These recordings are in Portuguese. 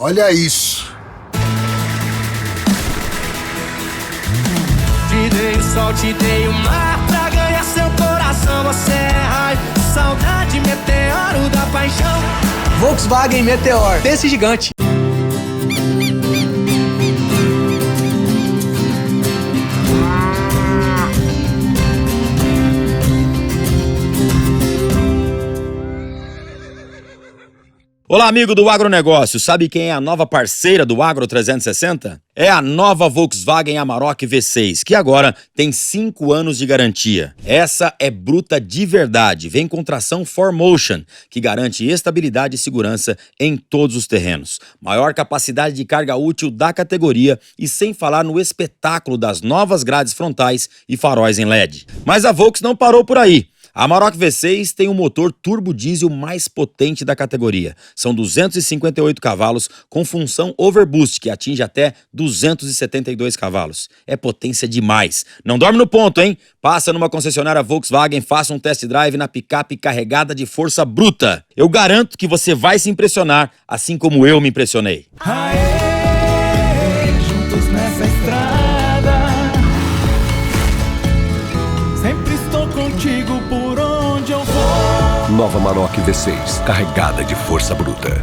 Olha isso. Te dei o sol, te dei o mar pra ganhar seu coração. Você é raio, saudade, meteoro da paixão. Volkswagen Meteor, desse gigante. Olá, amigo do agronegócio. Sabe quem é a nova parceira do Agro 360? É a nova Volkswagen Amarok V6, que agora tem 5 anos de garantia. Essa é bruta de verdade. Vem com tração 4Motion, que garante estabilidade e segurança em todos os terrenos. Maior capacidade de carga útil da categoria e sem falar no espetáculo das novas grades frontais e faróis em LED. Mas a Volks não parou por aí. A Amarok V6 tem o motor turbo diesel mais potente da categoria. São 258 cavalos com função overboost, que atinge até 272 cavalos. É potência demais. Não dorme no ponto, hein? Passa numa concessionária Volkswagen, faça um test drive na picape carregada de força bruta. Eu garanto que você vai se impressionar, assim como eu me impressionei. Aê, juntos nessa estrada, sempre estou contigo por onde eu vou. Nova Amarok V6, carregada de força bruta.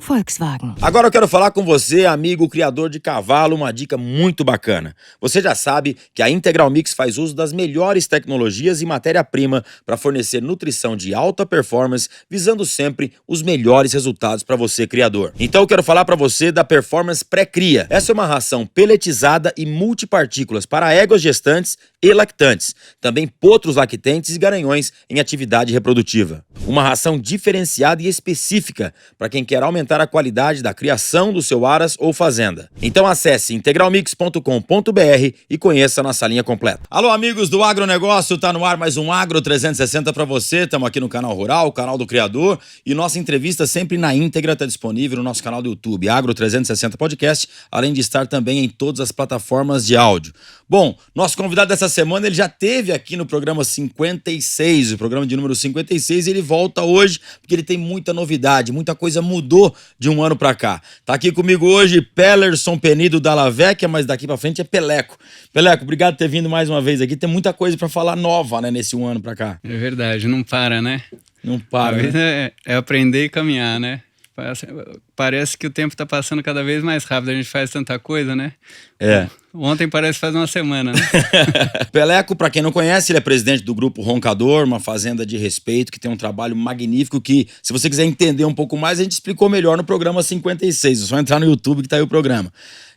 Volkswagen. Agora eu quero falar com você, amigo criador de cavalo, uma dica muito bacana. Você já sabe que a Integral Mix faz uso das melhores tecnologias e matéria-prima para fornecer nutrição de alta performance, visando sempre os melhores resultados para você, criador. Então eu quero falar para você da Performance Pré-Cria. Essa é uma ração peletizada e multipartículas para éguas gestantes e lactantes, também potros lactentes e garanhões em atividade reprodutiva. Uma ração diferenciada e específica para quem quer aumentar a qualidade da criação do seu aras ou fazenda. Então acesse integralmix.com.br e conheça a nossa linha completa. Alô, amigos do agronegócio, tá no ar mais um Agro 360 para você. Estamos aqui no canal Rural, o canal do criador, e nossa entrevista sempre na íntegra está disponível no nosso canal do YouTube, Agro 360 Podcast, além de estar também em todas as plataformas de áudio. Bom, nosso convidado dessa semana, ele já esteve aqui no programa 56, o programa de número 56, e ele volta hoje porque ele tem muita novidade, muita coisa mudou de um ano pra cá. Tá aqui comigo hoje Pelerson Penido da Lavecchia, mas daqui pra frente é Peleco. Peleco, obrigado por ter vindo mais uma vez aqui. Tem muita coisa pra falar nova, né, nesse um ano pra cá. É verdade, não para, né? Não para, A vida né? é aprender e caminhar, né? Parece que o tempo tá passando cada vez mais rápido, a gente faz tanta coisa, né? É. Ontem parece que faz uma semana, né? Peleco, pra quem não conhece, ele é presidente do Grupo Roncador, uma fazenda de respeito que tem um trabalho magnífico que, se você quiser entender um pouco mais, a gente explicou melhor no programa 56. É só entrar no YouTube que tá aí o programa.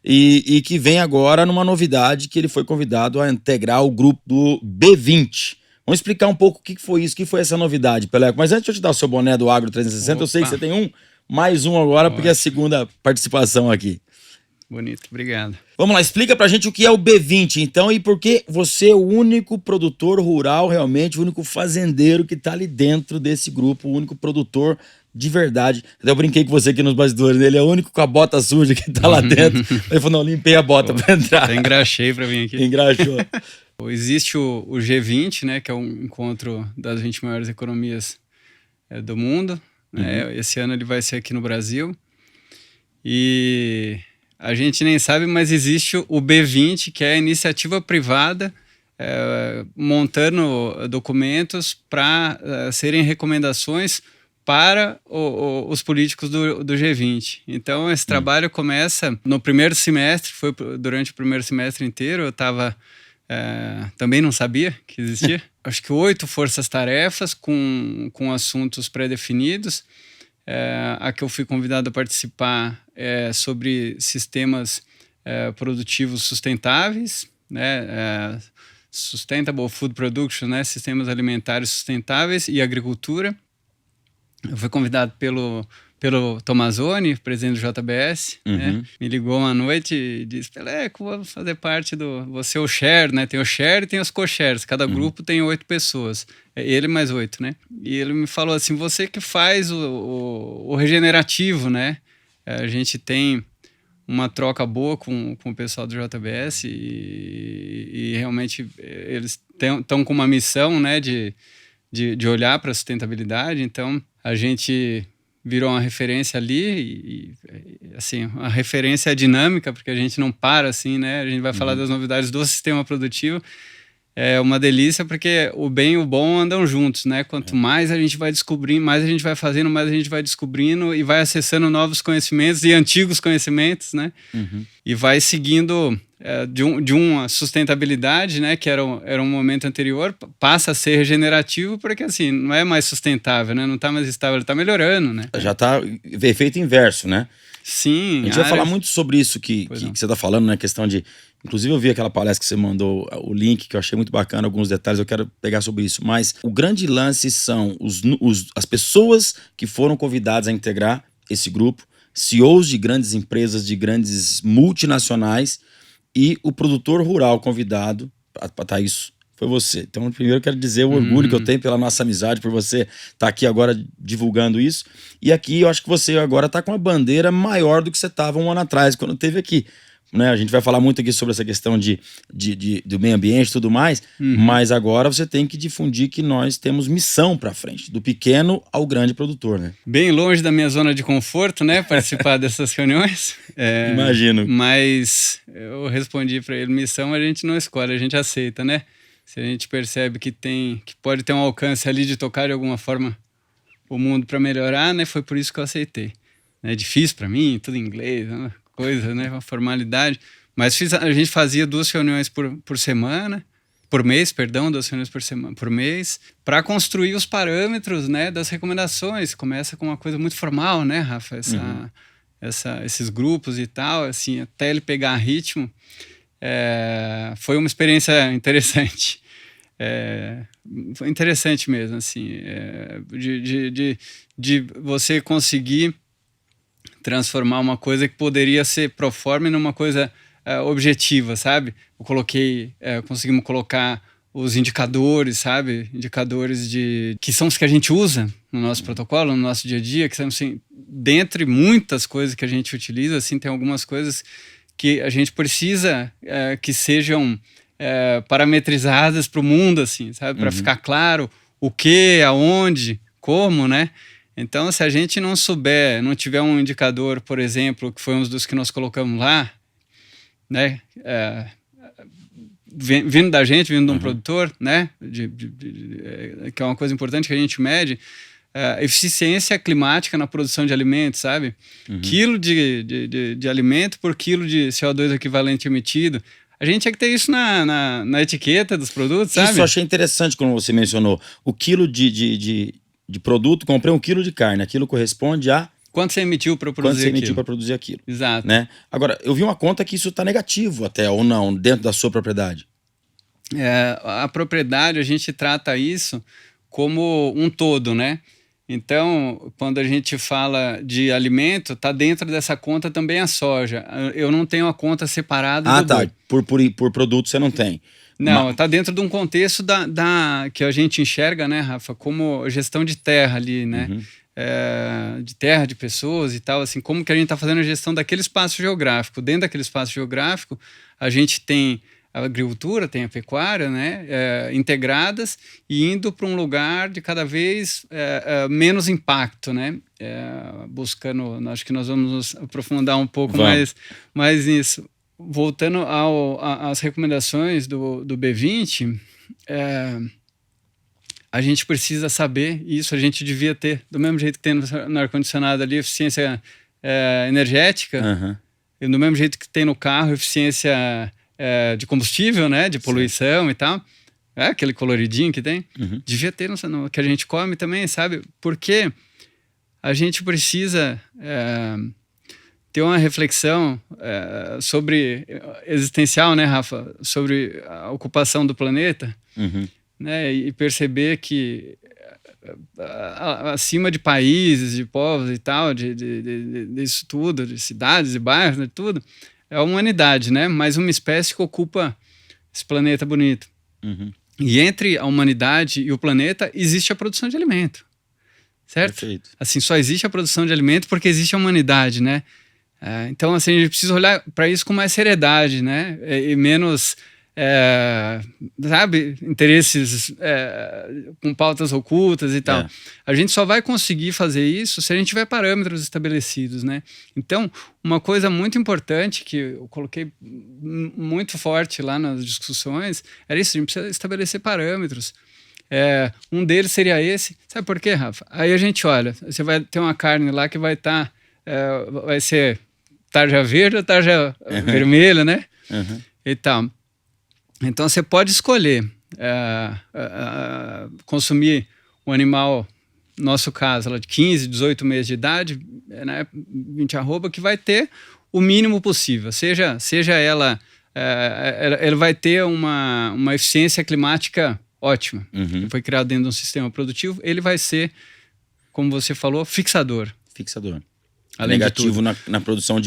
E que vem agora numa novidade que ele foi convidado a integrar o grupo do B20. Vamos explicar um pouco o que foi isso, o que foi essa novidade, Peleco. Mas antes de eu te dar o seu boné do Agro 360, Opa. eu sei que você tem mais um agora, porque é a segunda participação aqui. Bonito, obrigado. Vamos lá, explica pra gente o que é o B20, então, e por que você é o único produtor rural, realmente, o único fazendeiro que tá ali dentro desse grupo, o único produtor de verdade. Até eu brinquei com você aqui nos bastidores, ele é o único com a bota suja que tá lá dentro. Ele falou, não, limpei a bota pra entrar. Até engraxei pra vir aqui. Engraxou. Existe o G20, né, que é um encontro das 20 maiores economias do mundo. Né? Esse ano ele vai ser aqui no Brasil. E a gente nem sabe, mas existe o B20, que é a iniciativa privada montando documentos para serem recomendações para os políticos do G20. Então, esse trabalho começa no primeiro semestre, foi durante o primeiro semestre inteiro, eu estava... também não sabia que existia. Acho que 8 forças-tarefas com assuntos pré-definidos. A que eu fui convidado a participar é sobre sistemas produtivos sustentáveis, né? Sustainable Food Production, né? Sistemas alimentares sustentáveis e agricultura. Eu fui convidado pelo Tomazoni, presidente do JBS, né? Me ligou uma noite e disse, Peleco, vou fazer parte você é o share, né? Tem o share e tem os co-shares, cada grupo tem 8 pessoas, ele mais 8, né? E ele me falou assim, você que faz o regenerativo, né? A gente tem uma troca boa com o pessoal do JBS e realmente eles estão com uma missão, né, de olhar para a sustentabilidade, então a gente virou uma referência ali assim, a referência é dinâmica, porque a gente não para assim, né? A gente vai falar das novidades do sistema produtivo. É uma delícia, porque o bem e o bom andam juntos, né? Quanto mais a gente vai descobrindo, mais a gente vai fazendo, mais a gente vai descobrindo e vai acessando novos conhecimentos e antigos conhecimentos, né? E vai seguindo de uma sustentabilidade, né? Que era um momento anterior, passa a ser regenerativo, porque assim, não é mais sustentável, né? Não está mais estável, ele está melhorando, né? Já tá efeito inverso, né? Sim. A gente vai falar muito sobre isso que você está falando, né? Questão de... Inclusive eu vi aquela palestra que você mandou, o link, que eu achei muito bacana, alguns detalhes, eu quero pegar sobre isso. Mas o grande lance são as pessoas que foram convidadas a integrar esse grupo, CEOs de grandes empresas, de grandes multinacionais, e o produtor rural convidado para estar isso. Foi você. Então, primeiro eu quero dizer o orgulho que eu tenho pela nossa amizade, por você estar aqui agora divulgando isso. E aqui eu acho que você agora está com uma bandeira maior do que você estava um ano atrás, quando esteve aqui. Né? A gente vai falar muito aqui sobre essa questão do meio ambiente e tudo mais, mas agora você tem que difundir que nós temos missão para frente, do pequeno ao grande produtor, né? Bem longe da minha zona de conforto, né? Participar dessas reuniões. Imagino. Mas eu respondi para ele, missão a gente não escolhe, a gente aceita, né? Se a gente percebe que pode ter um alcance ali de tocar de alguma forma o mundo para melhorar, né? Foi por isso que eu aceitei. É difícil para mim, tudo em inglês, né? Coisa, né? Uma formalidade. Mas a gente fazia 2 reuniões por semana, por mês, perdão, 2 reuniões por mês, para construir os parâmetros, né, das recomendações. Começa com uma coisa muito formal, né, Rafa? Esses grupos e tal, assim, até ele pegar ritmo. Foi uma experiência interessante. Foi interessante mesmo, assim, de você conseguir transformar uma coisa que poderia ser proforme numa coisa objetiva, sabe? Conseguimos colocar os indicadores, sabe? Indicadores que são os que a gente usa no nosso protocolo, no nosso dia a dia, que são, assim, dentre muitas coisas que a gente utiliza, assim, tem algumas coisas que a gente precisa que sejam parametrizadas para o mundo, assim, sabe? Para ficar claro o que, aonde, como, né? Então, se a gente não souber, não tiver um indicador, por exemplo, que foi um dos que nós colocamos lá, né? Vindo da gente, vindo de um produtor, né? Que é uma coisa importante que a gente mede, eficiência climática na produção de alimentos, sabe? Quilo de alimento por quilo de CO2 equivalente emitido. A gente tinha que ter isso na etiqueta dos produtos, sabe? Isso eu achei interessante quando você mencionou. O quilo de produto, comprei 1 quilo de carne. Aquilo corresponde a... Quanto você emitiu para produzir aquilo. Exato. Né? Agora, eu vi uma conta que isso está negativo até, ou não, dentro da sua propriedade. A propriedade, a gente trata isso como um todo, né? Então, quando a gente fala de alimento, está dentro dessa conta também a soja. Eu não tenho a conta separada do tá. Por produto você não tem. Não, está dentro de um contexto que a gente enxerga, né, Rafa, como gestão de terra ali, né? De terra, de pessoas e tal, assim, como que a gente está fazendo a gestão daquele espaço geográfico. Dentro daquele espaço geográfico, a gente tem a agricultura, tem a pecuária, né, integradas e indo para um lugar de cada vez menos impacto, né, buscando, acho que nós vamos nos aprofundar um pouco mais nisso. Voltando às recomendações do B20, a gente precisa saber, e isso a gente devia ter, do mesmo jeito que tem no ar-condicionado ali, eficiência energética, e do mesmo jeito que tem no carro, eficiência de combustível, né, de poluição e tal, aquele coloridinho que tem, devia ter no que a gente come também, sabe? Porque a gente precisa ter uma reflexão sobre existencial, né, Rafa? Sobre a ocupação do planeta, né? E perceber que acima de países, de povos e tal, disso tudo, de cidades e bairros, de tudo, é a humanidade, né? Mais uma espécie que ocupa esse planeta bonito. E entre a humanidade e o planeta existe a produção de alimento, certo? Perfeito. Assim, só existe a produção de alimento porque existe a humanidade, né? Então, assim, a gente precisa olhar para isso com mais seriedade, né? E menos sabe, interesses com pautas ocultas e tal. A gente só vai conseguir fazer isso se a gente tiver parâmetros estabelecidos, né? Então, uma coisa muito importante que eu coloquei muito forte lá nas discussões era isso: a gente precisa estabelecer parâmetros. Um deles seria esse. Sabe por quê, Rafa? Aí a gente olha, você vai ter uma carne lá que vai estar, vai ser tarja verde ou tarja vermelha, né? E tal. Então, você pode escolher consumir um animal, no nosso caso, ela de 15, 18 meses de idade, né, 20 arroba, que vai ter o mínimo possível. Seja ela vai ter uma eficiência climática ótima. Foi criado dentro de um sistema produtivo, ele vai ser, como você falou, fixador. Além negativo na produção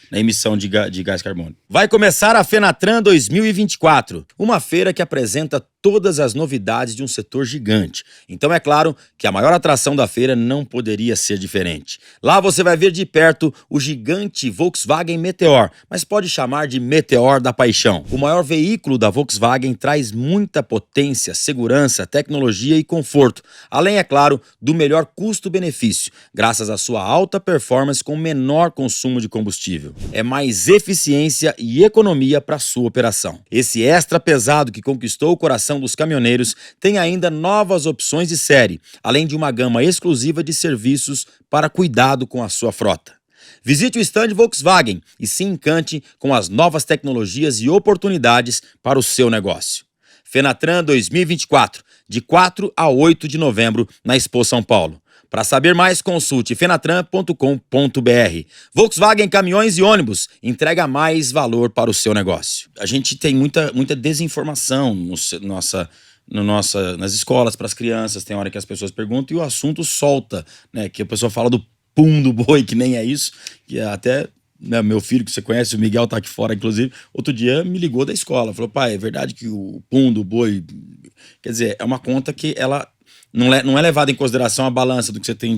na emissão de gás carbônico. Vai começar a Fenatran 2024, uma feira que apresenta todas as novidades de um setor gigante. Então é claro que a maior atração da feira não poderia ser diferente. Lá você vai ver de perto o gigante Volkswagen Meteor, mas pode chamar de Meteor da Paixão. O maior veículo da Volkswagen traz muita potência, segurança, tecnologia e conforto, além, é claro, do melhor custo-benefício, graças à sua alta performance com menor consumo de combustível. É mais eficiência e economia para sua operação. Esse extra pesado que conquistou o coração dos caminhoneiros tem ainda novas opções de série, além de uma gama exclusiva de serviços para cuidado com a sua frota. Visite o stand Volkswagen e se encante com as novas tecnologias e oportunidades para o seu negócio. Fenatran 2024, de 4 a 8 de novembro, na Expo São Paulo. Para saber mais, consulte fenatran.com.br. Volkswagen Caminhões e Ônibus entrega mais valor para o seu negócio. A gente tem muita desinformação nas escolas para as crianças. Tem hora que as pessoas perguntam e o assunto solta, né? Que a pessoa fala do pum do boi, que nem é isso. Que até, né, meu filho, que você conhece, o Miguel tá aqui fora, inclusive, outro dia me ligou da escola. Falou: pai, é verdade que o pum do boi... Quer dizer, é uma conta que ela... Não é levado em consideração a balança do que você tem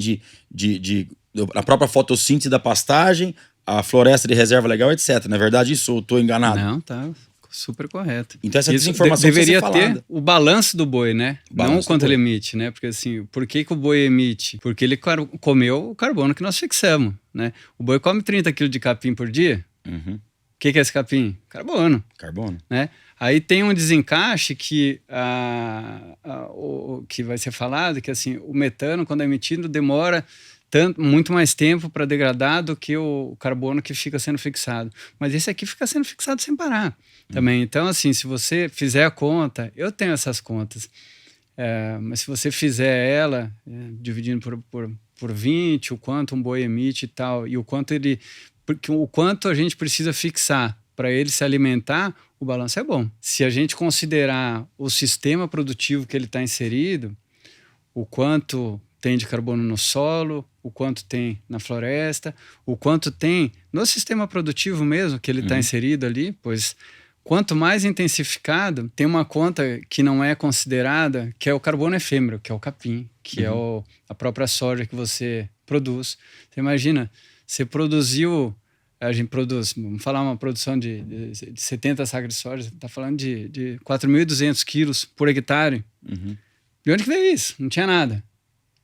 a própria fotossíntese da pastagem, a floresta de reserva legal, etc. Não é verdade isso? Ou estou enganado? Não, tá super correto. Então essa desinformação deveria ter o balanço do boi, né? Não o quanto ele emite, né? Porque assim, por que o boi emite? Porque ele comeu o carbono que nós fixamos, né? O boi come 30 kg de capim por dia. O que é esse capim? Carbono. Né? Aí tem um desencaixe que que vai ser falado, que assim, o metano, quando é emitido, demora muito mais tempo para degradar do que o carbono que fica sendo fixado. Mas esse aqui fica sendo fixado sem parar também. Então, assim, se você fizer a conta, eu tenho essas contas, mas se você fizer ela, dividindo por 20, o quanto um boi emite e tal, e o quanto a gente precisa fixar para ele se alimentar, o balanço é bom. Se a gente considerar o sistema produtivo que ele está inserido, o quanto tem de carbono no solo, o quanto tem na floresta, o quanto tem no sistema produtivo mesmo que ele está inserido ali, pois quanto mais intensificado, tem uma conta que não é considerada, que é o carbono efêmero, que é o capim, que é a própria soja que você produz. Você imagina, você produziu... A gente produz, vamos falar uma produção de 70 sacas de soja, está falando de 4.200 quilos por hectare. De onde que veio isso? Não tinha nada.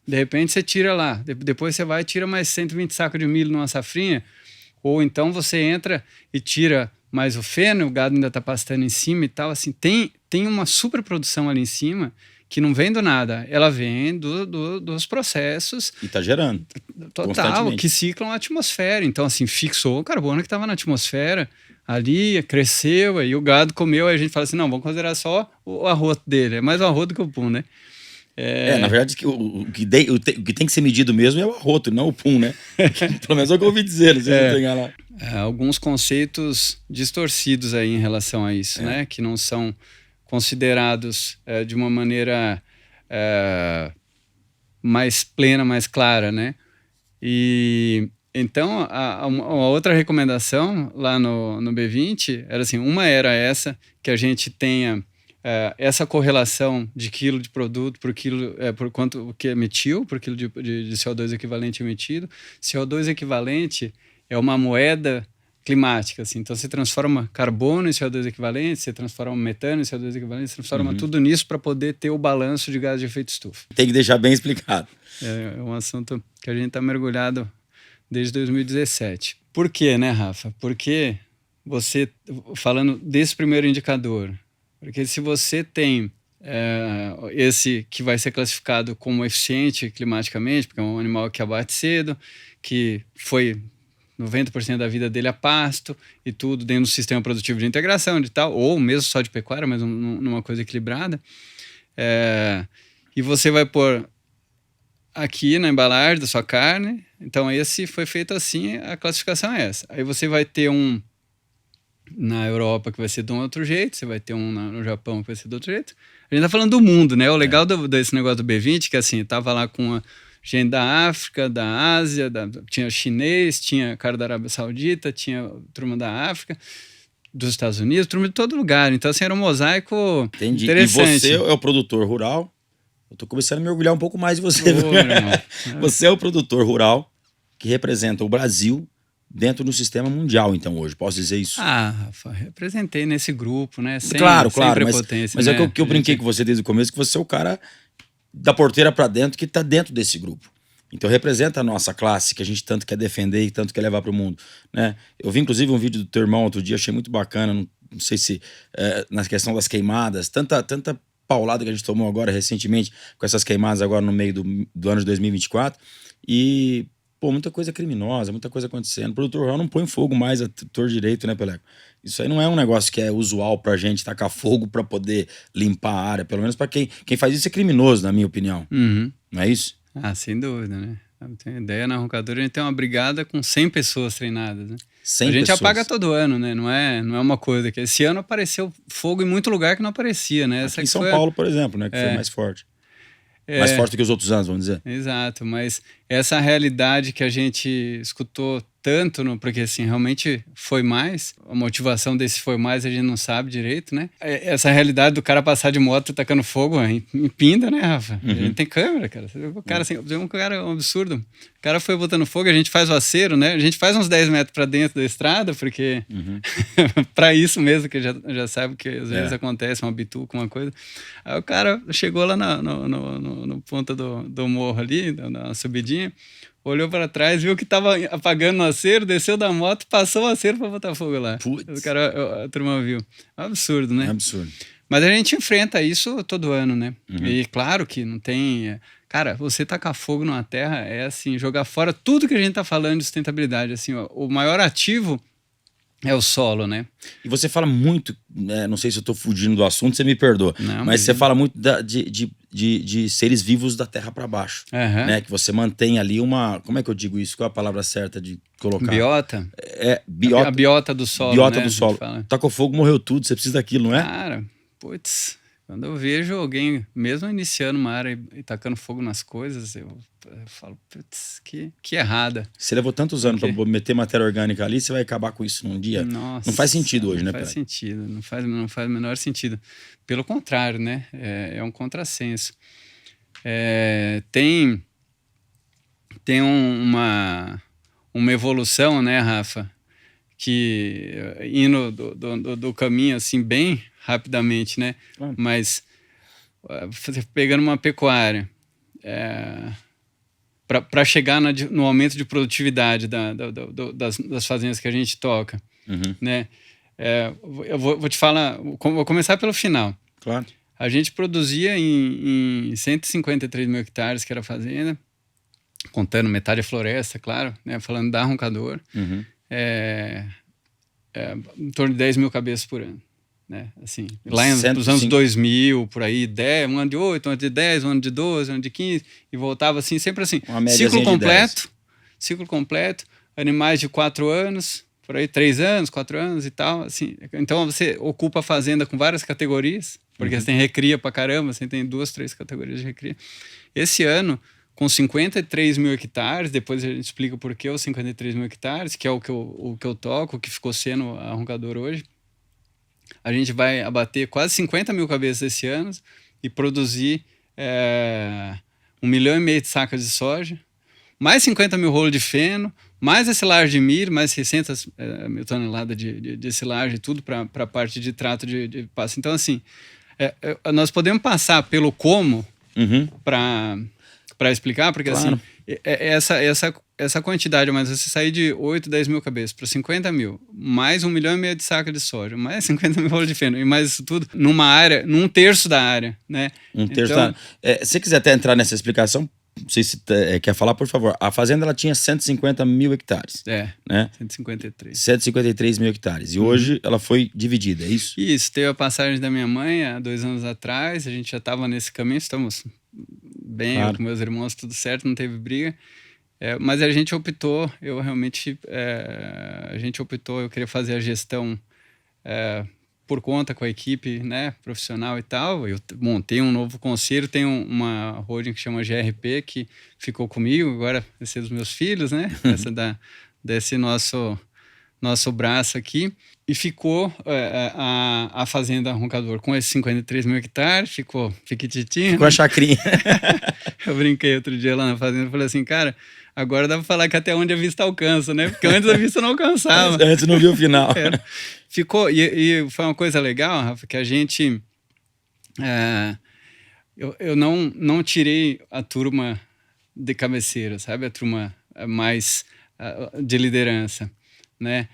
De repente você tira lá, depois você vai e tira mais 120 sacos de milho numa safrinha, ou então você entra e tira mais o feno, o gado ainda está pastando em cima e tal. Assim, tem uma superprodução ali em cima que não vem do nada, ela vem dos processos. E está gerando. Total, que ciclam a atmosfera. Então, assim, fixou o carbono que estava na atmosfera, ali, cresceu, aí o gado comeu, aí a gente fala assim, não, vamos considerar só o arroto dele. É mais o arroto que o pum, né? Na verdade, o que tem que ser medido mesmo é o arroto, não o pum, né? Pelo menos é o que eu ouvi dizer, não sei se eu tô enganado. Alguns conceitos distorcidos aí em relação a isso, né? Que não são considerados de uma maneira mais plena, mais clara, né? E então uma outra recomendação lá no B20 era assim, uma era essa, que a gente tenha essa correlação de quilo de produto por quilo, por quanto que emitiu, por quilo de CO2 equivalente emitido. CO2 equivalente é uma moeda climática, assim. Então você transforma carbono em CO2 equivalente, você transforma metano em CO2 equivalente, você transforma tudo nisso para poder ter o balanço de gás de efeito estufa. Tem que deixar bem explicado. É um assunto que a gente está mergulhado desde 2017. Por quê, né, Rafa? Porque você, falando desse primeiro indicador, porque se você tem esse que vai ser classificado como eficiente climaticamente, porque é um animal que abate cedo, que foi 90% da vida dele a pasto e tudo dentro do sistema produtivo de integração de tal, ou mesmo só de pecuária, mas numa coisa equilibrada. E você vai pôr aqui na embalagem da sua carne, então esse foi feito assim, a classificação é essa. Aí você vai ter um na Europa que vai ser de um outro jeito, você vai ter um no Japão que vai ser de outro jeito. A gente tá falando do mundo, né? O legal desse negócio do B20, que assim, tava lá com a gente da África, da Ásia, tinha chinês, tinha cara da Arábia Saudita, tinha turma da África, dos Estados Unidos, turma de todo lugar. Então assim, era um mosaico interessante. E você é o produtor rural. Eu tô começando a me orgulhar um pouco mais de você. Você é o produtor rural que representa o Brasil dentro do sistema mundial, então, hoje. Posso dizer isso? Rafa, representei nesse grupo, né? Claro, mas né? é que eu brinquei com você desde o começo, que você é o cara da porteira para dentro que tá dentro desse grupo. Então representa a nossa classe, que a gente tanto quer defender e tanto quer levar para o mundo, né? Eu vi inclusive um vídeo do teu irmão outro dia, achei muito bacana, não sei se na questão das queimadas, tanta paulada que a gente tomou agora recentemente com essas queimadas agora no meio do ano de 2024 e, pô, muita coisa criminosa, muita coisa acontecendo. O produtor rural não põe fogo mais a torto direito, né, Peleco? Isso aí não é um negócio que é usual pra gente tacar fogo pra poder limpar a área, pelo menos pra quem faz isso é criminoso, na minha opinião. Não é isso? Sem dúvida, né? Eu tenho ideia, na Roncador a gente tem uma brigada com 100 pessoas treinadas, né? 100 a gente pessoas. apaga todo ano, né? Não é uma coisa que... Esse ano apareceu fogo em muito lugar que não aparecia, né? Aqui em São Paulo, por exemplo, né? Que foi mais forte. Mais forte do que os outros anos, vamos dizer. Exato, mas essa realidade que a gente escutou tanto, porque assim, realmente foi mais, a motivação desse foi mais a gente não sabe direito, né? Essa realidade do cara passar de moto tacando fogo em pinda, né, Rafa? A gente tem câmera, cara. O cara, assim, um cara é um absurdo. O cara foi botando fogo, a gente faz o acero, né? A gente faz uns 10 metros pra dentro da estrada, porque pra isso mesmo, que já sabe que às vezes acontece uma bituca, uma coisa. Aí o cara chegou lá no ponta do morro ali, na subidinha, olhou para trás, viu que tava apagando o acero, desceu da moto, passou o acero para botar fogo lá. Putz. O cara, a turma viu. É um absurdo, né? É absurdo. Mas a gente enfrenta isso todo ano, né? E claro que não tem... Cara, você tacar fogo numa terra é assim, jogar fora tudo que a gente tá falando de sustentabilidade. Assim, ó, o maior ativo é o solo, né? E você fala muito, não sei se eu tô fugindo do assunto, você me perdoa, mas você fala muito de seres vivos da terra para baixo, né? Que você mantém ali uma... Como é que eu digo isso? Qual é a palavra certa de colocar? Biota? Biota. A biota do solo, biota, né? do solo. Tacou fogo, morreu tudo, você precisa daquilo, não é? Cara, putz... Quando eu vejo alguém, mesmo iniciando uma área e tacando fogo nas coisas, eu falo, putz, que errada. Você levou tantos anos para meter matéria orgânica ali, você vai acabar com isso num dia? Nossa, não faz sentido hoje, né, Não faz sentido, não faz o menor sentido. Pelo contrário, né? É um contrassenso. Tem uma evolução, né, Rafa? Que indo do caminho assim bem rapidamente, né? Mas pegando uma pecuária para chegar no aumento de produtividade das fazendas que a gente toca, né? Eu vou te falar, vou começar pelo final. Claro. A gente produzia em 153 mil hectares, que era a fazenda, contando metade da floresta, claro, né? Falando da Roncador. Em torno de 10 mil cabeças por ano, né? Assim, lá nos anos 2000, por aí, um ano de 8, um ano de 10, um ano de 12, um ano de 15, e voltava assim, sempre assim, ciclo completo, animais de 4 anos, por aí 3 anos, 4 anos e tal, assim. Então você ocupa a fazenda com várias categorias, porque você tem recria pra caramba, você tem 2, 3 categorias de recria. Esse ano, com 53 mil hectares, depois a gente explica por que os 53 mil hectares, que é o que eu toco, o que ficou sendo a Roncador hoje. A gente vai abater quase 50 mil cabeças esse ano e produzir 1,5 milhão de sacas de soja, mais 50 mil rolos de feno, mais a silagem de milho, mais 600 mil toneladas de silagem, tudo para a parte de trato de pasto. Então, assim, nós podemos passar pelo como para explicar, porque Claro. assim, essa quantidade, mas você sair de 8, 10 mil cabeças para 50 mil, mais 1,5 milhão de saca de soja, mais 50 mil rolos de feno, e mais isso tudo numa área, num terço da área, né? Um terço Então, se você quiser até entrar nessa explicação, não sei se quer falar, por favor. A fazenda ela tinha 150 mil hectares. Né? 153. 153 mil hectares. E hoje ela foi dividida, é isso? Isso, teve a passagem da minha mãe há 2 anos atrás, a gente já estava nesse caminho, estamos bem, Claro. eu com meus irmãos, tudo certo, não teve briga. Mas a gente optou, eu queria fazer a gestão por conta com a equipe, né, profissional e tal. Eu montei um novo conselho, tem uma holding que chama GRP, que ficou comigo, agora vai ser dos meus filhos, né, desse nosso braço aqui. E ficou a Fazenda Roncador com esses 53 mil hectares, ficou fiquititinho. Com a chacrinha. Eu brinquei outro dia lá na fazenda, falei assim, cara, agora dá pra falar que até onde a vista alcança, né? Porque antes a vista não alcançava. Antes não viu o final. Ficou, e foi uma coisa legal, Rafa, que a gente... eu não tirei a turma de cabeceira, sabe? A turma mais de liderança, né?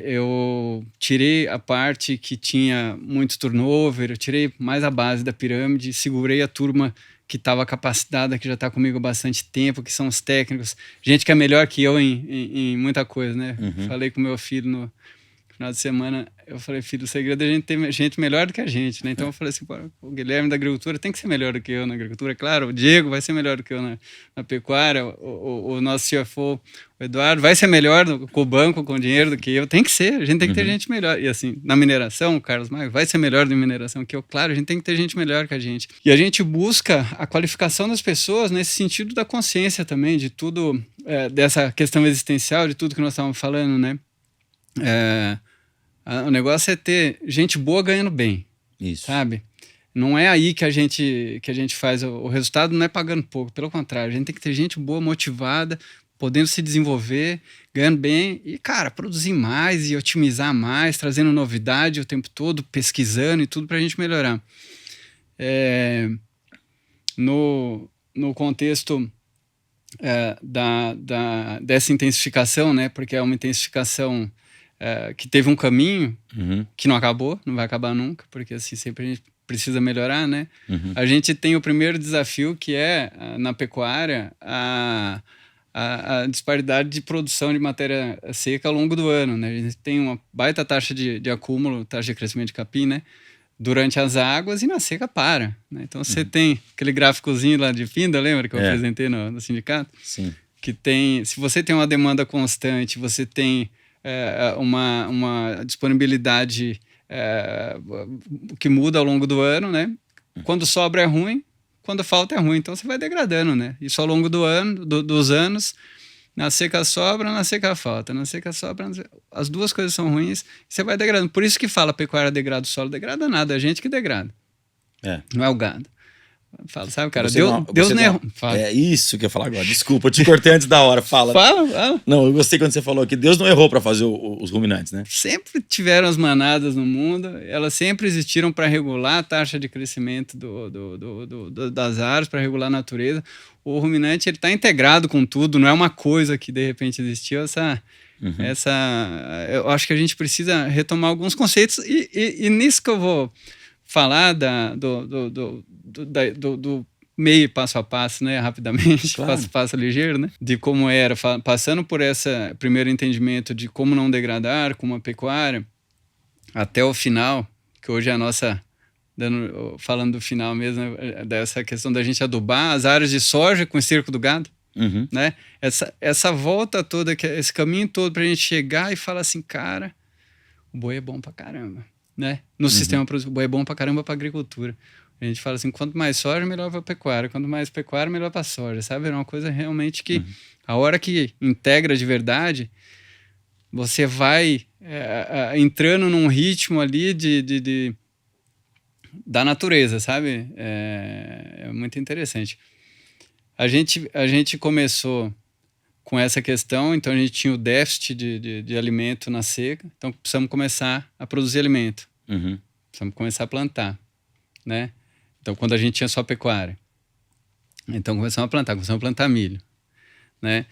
Eu tirei a parte que tinha muito turnover, eu tirei mais a base da pirâmide, segurei a turma que estava capacitada, que já está comigo há bastante tempo, que são os técnicos, gente que é melhor que eu em muita coisa, né? Falei com meu filho no final de semana, eu falei, filho, o segredo é a gente ter gente melhor do que a gente, né? Então eu falei assim, o Guilherme da agricultura tem que ser melhor do que eu na agricultura, claro, o Diego vai ser melhor do que eu na pecuária, o nosso CFO, o Eduardo, vai ser melhor com o banco, com o dinheiro do que eu, tem que ser, a gente tem que ter gente melhor. E assim, na mineração, o Carlos Maio vai ser melhor na mineração que eu, claro, a gente tem que ter gente melhor que a gente. E a gente busca a qualificação das pessoas nesse sentido da consciência também, de tudo, dessa questão existencial, de tudo que nós estávamos falando, né? O negócio é ter gente boa ganhando bem. Isso. Sabe? Não é aí que a gente faz o resultado, não é pagando pouco, pelo contrário, a gente tem que ter gente boa, motivada, podendo se desenvolver, ganhando bem e, cara, produzir mais e otimizar mais, trazendo novidade o tempo todo, pesquisando e tudo para a gente melhorar. No contexto dessa intensificação, né? Porque é uma intensificação que teve um caminho que não acabou, não vai acabar nunca, porque assim sempre a gente precisa melhorar, né? A gente tem o primeiro desafio que é na pecuária a disparidade de produção de matéria seca ao longo do ano, né? A gente tem uma baita taxa de acúmulo, taxa de crescimento de capim, né? Durante as águas e na seca para, né? Então você tem aquele gráficozinho lá de Pinda, lembra que eu apresentei no sindicato? Sim. Que tem, se você tem uma demanda constante, você tem uma disponibilidade que muda ao longo do ano, né? Quando sobra é ruim, quando falta é ruim, então você vai degradando, né? Isso ao longo do ano, dos anos, na seca sobra, na seca falta, na seca sobra, as duas coisas são ruins, você vai degradando. Por isso que fala pecuária degrada o solo, degrada nada, é a gente que degrada. Não é o gado. Fala, sabe, cara, Deus não errou. É isso que eu ia falar agora. Desculpa, eu te cortei antes da hora. Fala. Fala. Não, eu gostei quando você falou que Deus não errou para fazer os ruminantes, né? Sempre tiveram as manadas no mundo, elas sempre existiram para regular a taxa de crescimento das árvores, para regular a natureza. O ruminante ele está integrado com tudo, não é uma coisa que de repente existiu. Eu acho que a gente precisa retomar alguns conceitos e nisso que eu vou falar do meio passo a passo, né, rapidamente, claro. passo a passo ligeiro, né, de como era, passando por esse primeiro entendimento de como não degradar com uma pecuária, até o final, que hoje é a nossa, falando do final mesmo, né, dessa questão da gente adubar as áreas de soja com o esterco do gado, né, essa volta toda, esse caminho todo pra gente chegar e falar assim, cara, o boi é bom pra caramba, né, no sistema produtivo, o boi é bom pra caramba pra agricultura. A gente fala assim, quanto mais soja, melhor para a pecuária. Quanto mais pecuária, melhor para a soja, sabe? É uma coisa realmente que, a hora que integra de verdade, você vai entrando num ritmo ali da natureza, sabe? É muito interessante. A gente começou com essa questão, então a gente tinha o déficit de alimento na seca, então precisamos começar a produzir alimento, precisamos começar a plantar, né? Então, quando a gente tinha só pecuária, então começamos a plantar milho, né?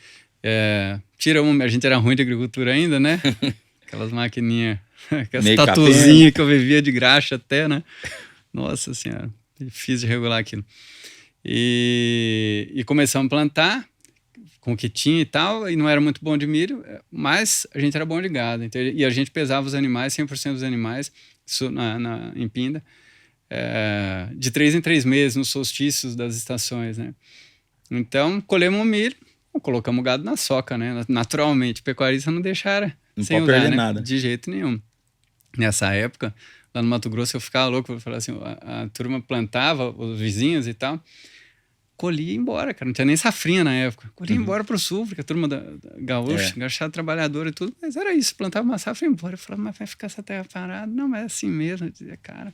A gente era ruim de agricultura ainda, né? Aquelas maquininhas, aquelas tatuzinhas que eu vivia de graxa até, né? Nossa Senhora, difícil de regular aquilo. E começamos a plantar com o que tinha e tal, e não era muito bom de milho, mas a gente era bom de gado. Então, e a gente pesava os animais, 100% dos animais, em Pinda, de 3 em 3 meses, nos solstícios das estações, né? Então, colhemos o milho, colocamos o gado na soca, né? Naturalmente, o pecuarista não deixara sem usar, perder, né? Nada. De jeito nenhum. Nessa época, lá no Mato Grosso, eu ficava louco, eu falava assim, a turma plantava, os vizinhos e tal, colhia e ia embora, cara. Não tinha nem safrinha na época. Colhia e ia embora pro sul, porque a turma da gaúcha, gachada trabalhadora e tudo, mas era isso, plantava uma safra e ia embora. Eu falava, mas vai ficar essa terra parada? Não, mas é assim mesmo. Eu dizia, cara...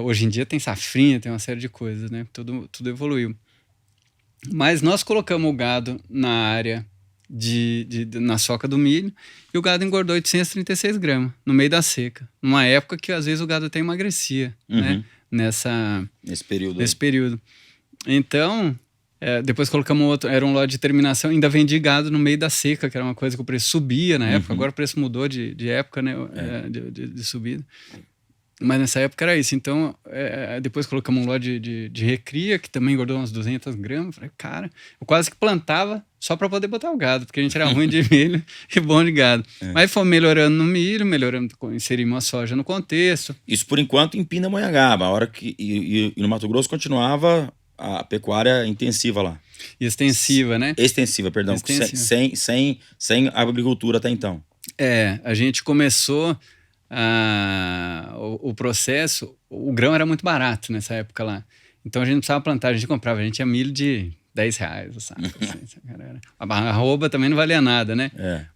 hoje em dia tem safrinha, tem uma série de coisas, né? Tudo evoluiu. Mas nós colocamos o gado na área na soca do milho e o gado engordou 836 gramas no meio da seca. Numa época que às vezes o gado até emagrecia, né? Nesse período. Então, depois colocamos outro, era um lote de terminação, ainda vendi gado no meio da seca, que era uma coisa que o preço subia na época, agora o preço mudou de época, né? De subida. Mas nessa época era isso. Então, depois colocamos um lote de recria, que também engordou umas 200 gramas. Falei, cara, eu quase que plantava só para poder botar o gado, porque a gente era ruim de milho e bom de gado. Mas fomos melhorando no milho, inserimos a soja no contexto. Isso por enquanto em Pindamonhangaba, a hora que e no Mato Grosso continuava a pecuária intensiva lá. Extensiva, né? Extensiva, perdão. Sem agricultura até então. A gente começou... o processo, o grão era muito barato nessa época lá. Então a gente não precisava plantar, a gente comprava, a gente tinha milho de R$10, sabe? Assim, a arroba também não valia nada, né?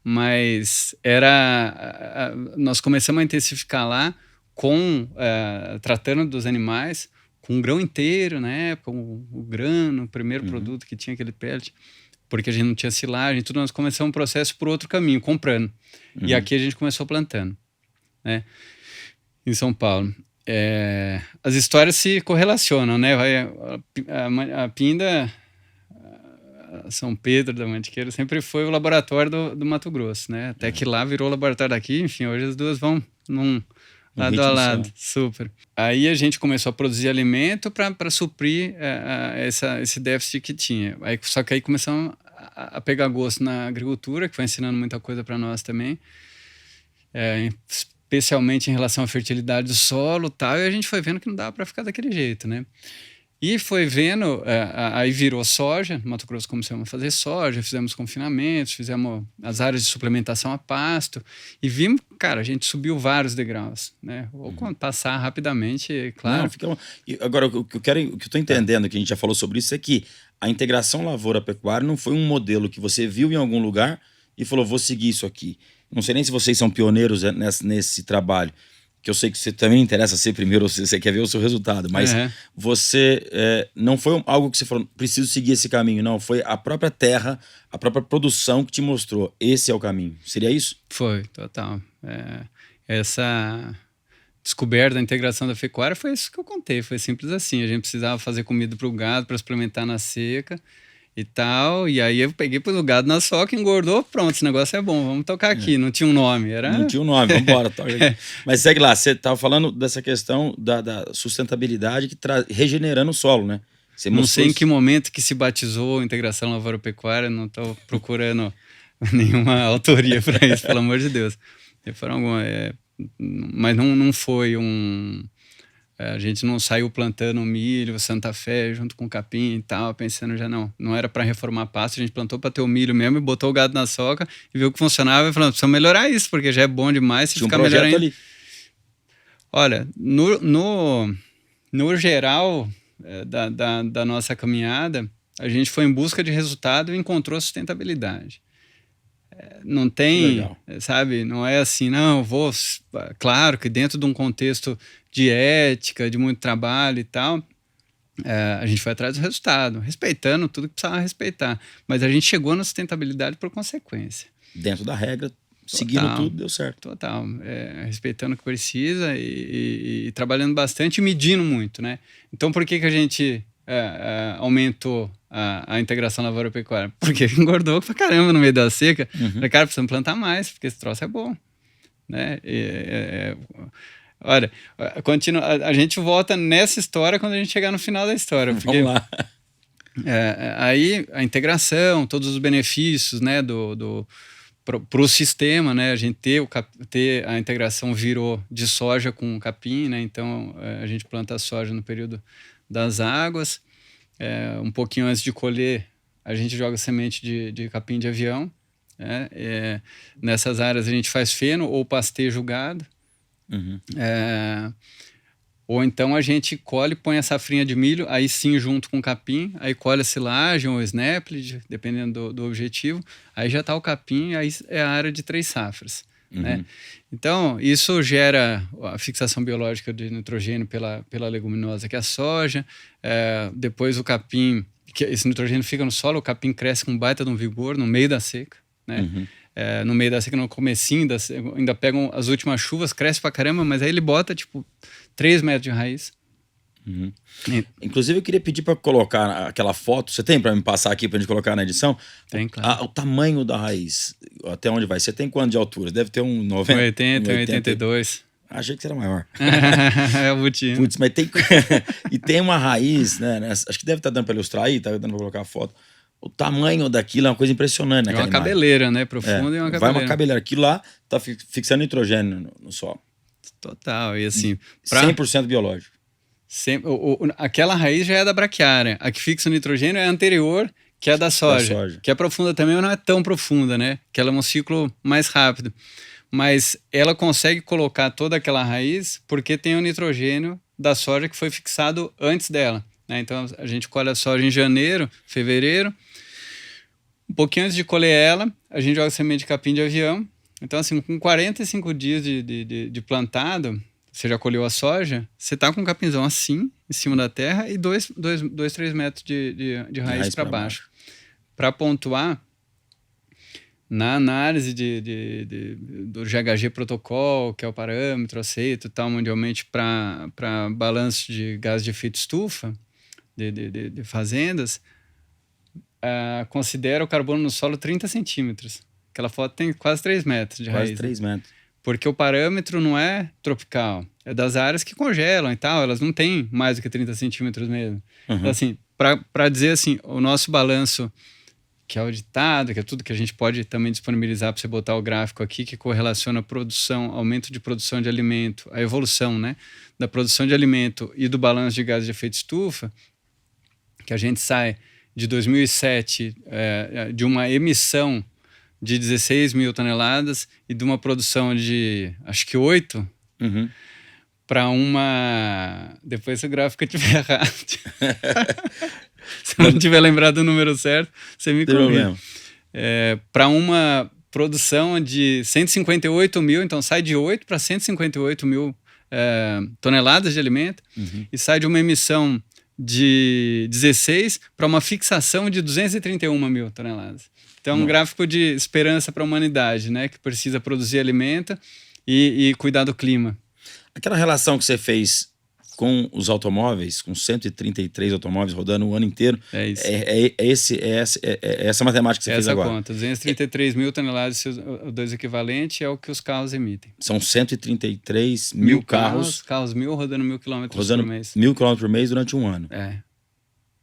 Mas nós começamos a intensificar lá tratando dos animais com o grão inteiro na época, o grano, o primeiro produto que tinha aquele pellet, porque a gente não tinha silagem, tudo. Nós começamos um processo por outro caminho, comprando. E aqui a gente começou plantando. Né? Em São Paulo. As histórias se correlacionam, né? A Pinda, São Pedro da Mantiqueira, sempre foi o laboratório do Mato Grosso, né? Até que lá virou o laboratório daqui, enfim, hoje as duas vão lado a lado, super. Aí a gente começou a produzir alimento para suprir esse déficit que tinha. Só que aí começamos a pegar gosto na agricultura, que foi ensinando muita coisa para nós também. Especialmente em relação à fertilidade do solo e tal, e a gente foi vendo que não dava para ficar daquele jeito, né? E foi vendo, aí virou soja, no Mato Grosso começamos a fazer soja, fizemos confinamentos, fizemos as áreas de suplementação a pasto, e vimos, cara, a gente subiu vários degraus, né? Vou passar rapidamente, claro. Não, agora, o que eu estou entendendo, que a gente já falou sobre isso, é que a integração lavoura-pecuária não foi um modelo que você viu em algum lugar e falou, vou seguir isso aqui. Não sei nem se vocês são pioneiros nesse trabalho, que eu sei que você também interessa ser primeiro, você quer ver o seu resultado, mas você não foi algo que você falou, preciso seguir esse caminho, não, foi a própria terra, a própria produção que te mostrou, esse é o caminho. Seria isso? Foi, total. Essa descoberta da integração da pecuária foi isso que eu contei, foi simples assim, a gente precisava fazer comida para o gado, para suplementar na seca, e tal, e aí eu peguei pelo gado na soca, engordou, pronto, esse negócio é bom, vamos tocar aqui, não tinha um nome. Não tinha um nome, vamos embora. Mas segue lá, você estava falando dessa questão da sustentabilidade que regenerando o solo, né? Não sei em que momento que se batizou a integração lavoura-pecuária, não estou procurando nenhuma autoria para isso, pelo amor de Deus. Mas não foi a gente não saiu plantando milho, Santa Fé, junto com capim e tal, pensando já não era para reformar pasto, a gente plantou para ter o milho mesmo e botou o gado na soca e viu que funcionava e falou, precisa melhorar isso, porque já é bom demais, se ficar melhor ainda. Ali. Olha, no geral da nossa caminhada, a gente foi em busca de resultado e encontrou sustentabilidade. Não tem, sabe, não é assim, claro que dentro de um contexto de ética, de muito trabalho e tal, A gente foi atrás do resultado, respeitando tudo que precisava respeitar. Mas a gente chegou na sustentabilidade por consequência. Dentro da regra, seguindo tudo, deu certo. Total. Respeitando o que precisa e trabalhando bastante e medindo muito, né? Então, por que a gente aumentou a integração lavoura-pecuária? Porque engordou pra caramba no meio da seca. Falei, cara, precisamos plantar mais, porque esse troço é bom. Né? Olha, a gente volta nessa história quando a gente chegar no final da história. Porque, Vamos lá. Aí a integração, todos os benefícios, né, para o sistema, né, a gente ter a integração virou de soja com capim, né, então a gente planta a soja no período das águas, um pouquinho antes de colher a gente joga semente de capim de avião, né, nessas áreas a gente faz feno ou pastejo gado, ou então a gente colhe, põe a safrinha de milho, aí sim junto com o capim, aí colhe a silagem ou snapple, dependendo do objetivo, aí já está o capim, aí é a área de 3 safras. Né? Então, isso gera a fixação biológica de nitrogênio pela leguminosa, que é a soja, depois o capim, que esse nitrogênio fica no solo, o capim cresce com baita de um vigor no meio da seca, né? No meio da seca, no comecinho, ainda pegam as últimas chuvas, cresce pra caramba, mas aí ele bota, 3 metros de raiz. Inclusive, eu queria pedir para colocar aquela foto. Você tem para me passar aqui para a gente colocar na edição? Tem, claro. O tamanho da raiz, até onde vai? Você tem quanto de altura? Deve ter um 90? 80, 82. Achei que você era maior. É o butinho. Putz, mas tem... e tem uma raiz, né? Acho que deve estar dando para ilustrar aí, tá dando para colocar a foto. O tamanho daquilo é uma coisa impressionante, né? É uma cabeleira, né? Profunda e uma cabeleira. Vai uma cabeleira. Aquilo lá tá fixando nitrogênio no solo. Total. E assim... 100% biológico. Aquela raiz já é da braquiária. A que fixa o nitrogênio é a anterior, que é da soja. Que é profunda também, mas não é tão profunda, né? Que ela é um ciclo mais rápido. Mas ela consegue colocar toda aquela raiz porque tem o nitrogênio da soja que foi fixado antes dela. Né? Então a gente colhe a soja em janeiro, fevereiro. Um pouquinho antes de colher ela, a gente joga semente de capim de avião. Então, assim, com 45 dias de plantado, você já colheu a soja, você tá com um capinzão assim, em cima da terra, e 3 metros de raiz para baixo. Para pontuar, na análise do GHG protocolo, que é o parâmetro aceito tal, mundialmente para balanço de gás de efeito estufa de fazendas, considera o carbono no solo 30 centímetros. Aquela foto tem quase 3 metros de raiz. Quase 3 metros. Porque o parâmetro não é tropical, é das áreas que congelam e tal, elas não têm mais do que 30 centímetros mesmo. Então, assim, para dizer assim, o nosso balanço, que é auditado, que é tudo que a gente pode também disponibilizar para você botar o gráfico aqui, que correlaciona a produção, aumento de produção de alimento, a evolução, né, da produção de alimento e do balanço de gases de efeito estufa, que a gente sai de 2007 de uma emissão de 16 mil toneladas e de uma produção de, acho que 8, para uma... Depois se o gráfico estiver errado. Se eu não tiver lembrado o número certo, você me corrige. Para uma produção de 158 mil, então sai de 8 para 158 mil toneladas de alimento e sai de uma emissão de 16 para uma fixação de 231 mil toneladas. Então, é um gráfico de esperança para a humanidade, né? Que precisa produzir alimento e cuidar do clima. Aquela relação que você fez com os automóveis, com 133 automóveis rodando o ano inteiro, é isso. Essa matemática que você fez agora. Essa conta, 233 mil toneladas, os dois equivalentes, é o que os carros emitem. São 133 mil carros. Carros mil rodando 1.000 quilômetros por mês. 1.000 quilômetros por mês durante um ano.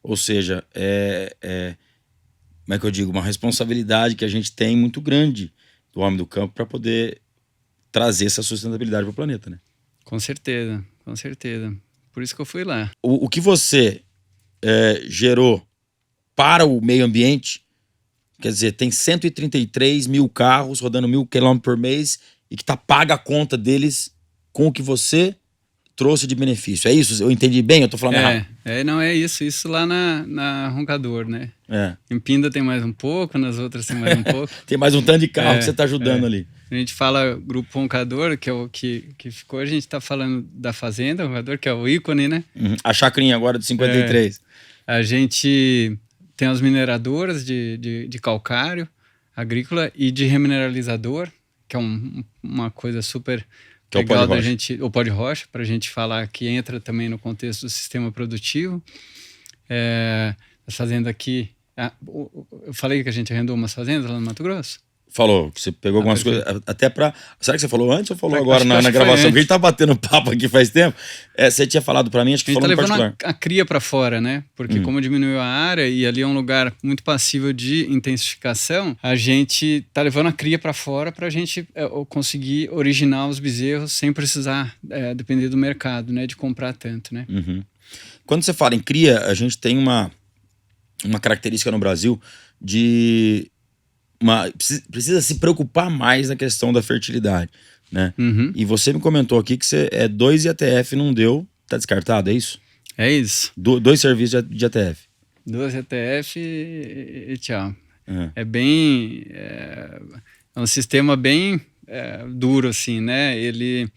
Ou seja, como é que eu digo? Uma responsabilidade que a gente tem muito grande do homem do campo para poder trazer essa sustentabilidade para o planeta, né? Com certeza, com certeza. Por isso que eu fui lá. O que você gerou para o meio ambiente, quer dizer, tem 133 mil carros rodando 1.000 quilômetros por mês e que paga a conta deles com o que você trouxe de benefício. É isso? Eu entendi bem? Eu tô falando errado. Não é isso. Isso lá na Roncador, né? É. Em Pinda tem mais um pouco, nas outras tem mais um pouco. Tem mais um tanto de carro que você tá ajudando ali. A gente fala Grupo Roncador, que é o que ficou. A gente tá falando da Fazenda Roncador, que é o ícone, né? A chacrinha agora de 53. A gente tem as mineradoras de calcário agrícola e de remineralizador, que é uma coisa super que legal é o pó de rocha. O pó de rocha, para a gente falar que entra também no contexto do sistema produtivo. A fazenda aqui... eu falei que a gente arrendou umas fazendas lá no Mato Grosso? Falou, que você pegou algumas coisas, até pra... Será que você falou antes ou falou agora na que gravação? Porque a gente tá batendo papo aqui faz tempo. Você tinha falado pra mim, acho que falou no particular. A gente tá levando a cria pra fora, né? Porque como diminuiu a área e ali é um lugar muito passível de intensificação, a gente tá levando a cria pra fora pra gente conseguir originar os bezerros sem precisar depender do mercado, né? De comprar tanto, né? Quando você fala em cria, a gente tem uma característica no Brasil de... precisa se preocupar mais na questão da fertilidade, né? E você me comentou aqui que você 2 IATF não deu, tá descartado, é isso? É isso. 2 serviços de ATF. 2 IATF e tchau. É bem... É um sistema bem duro, assim, né? Ele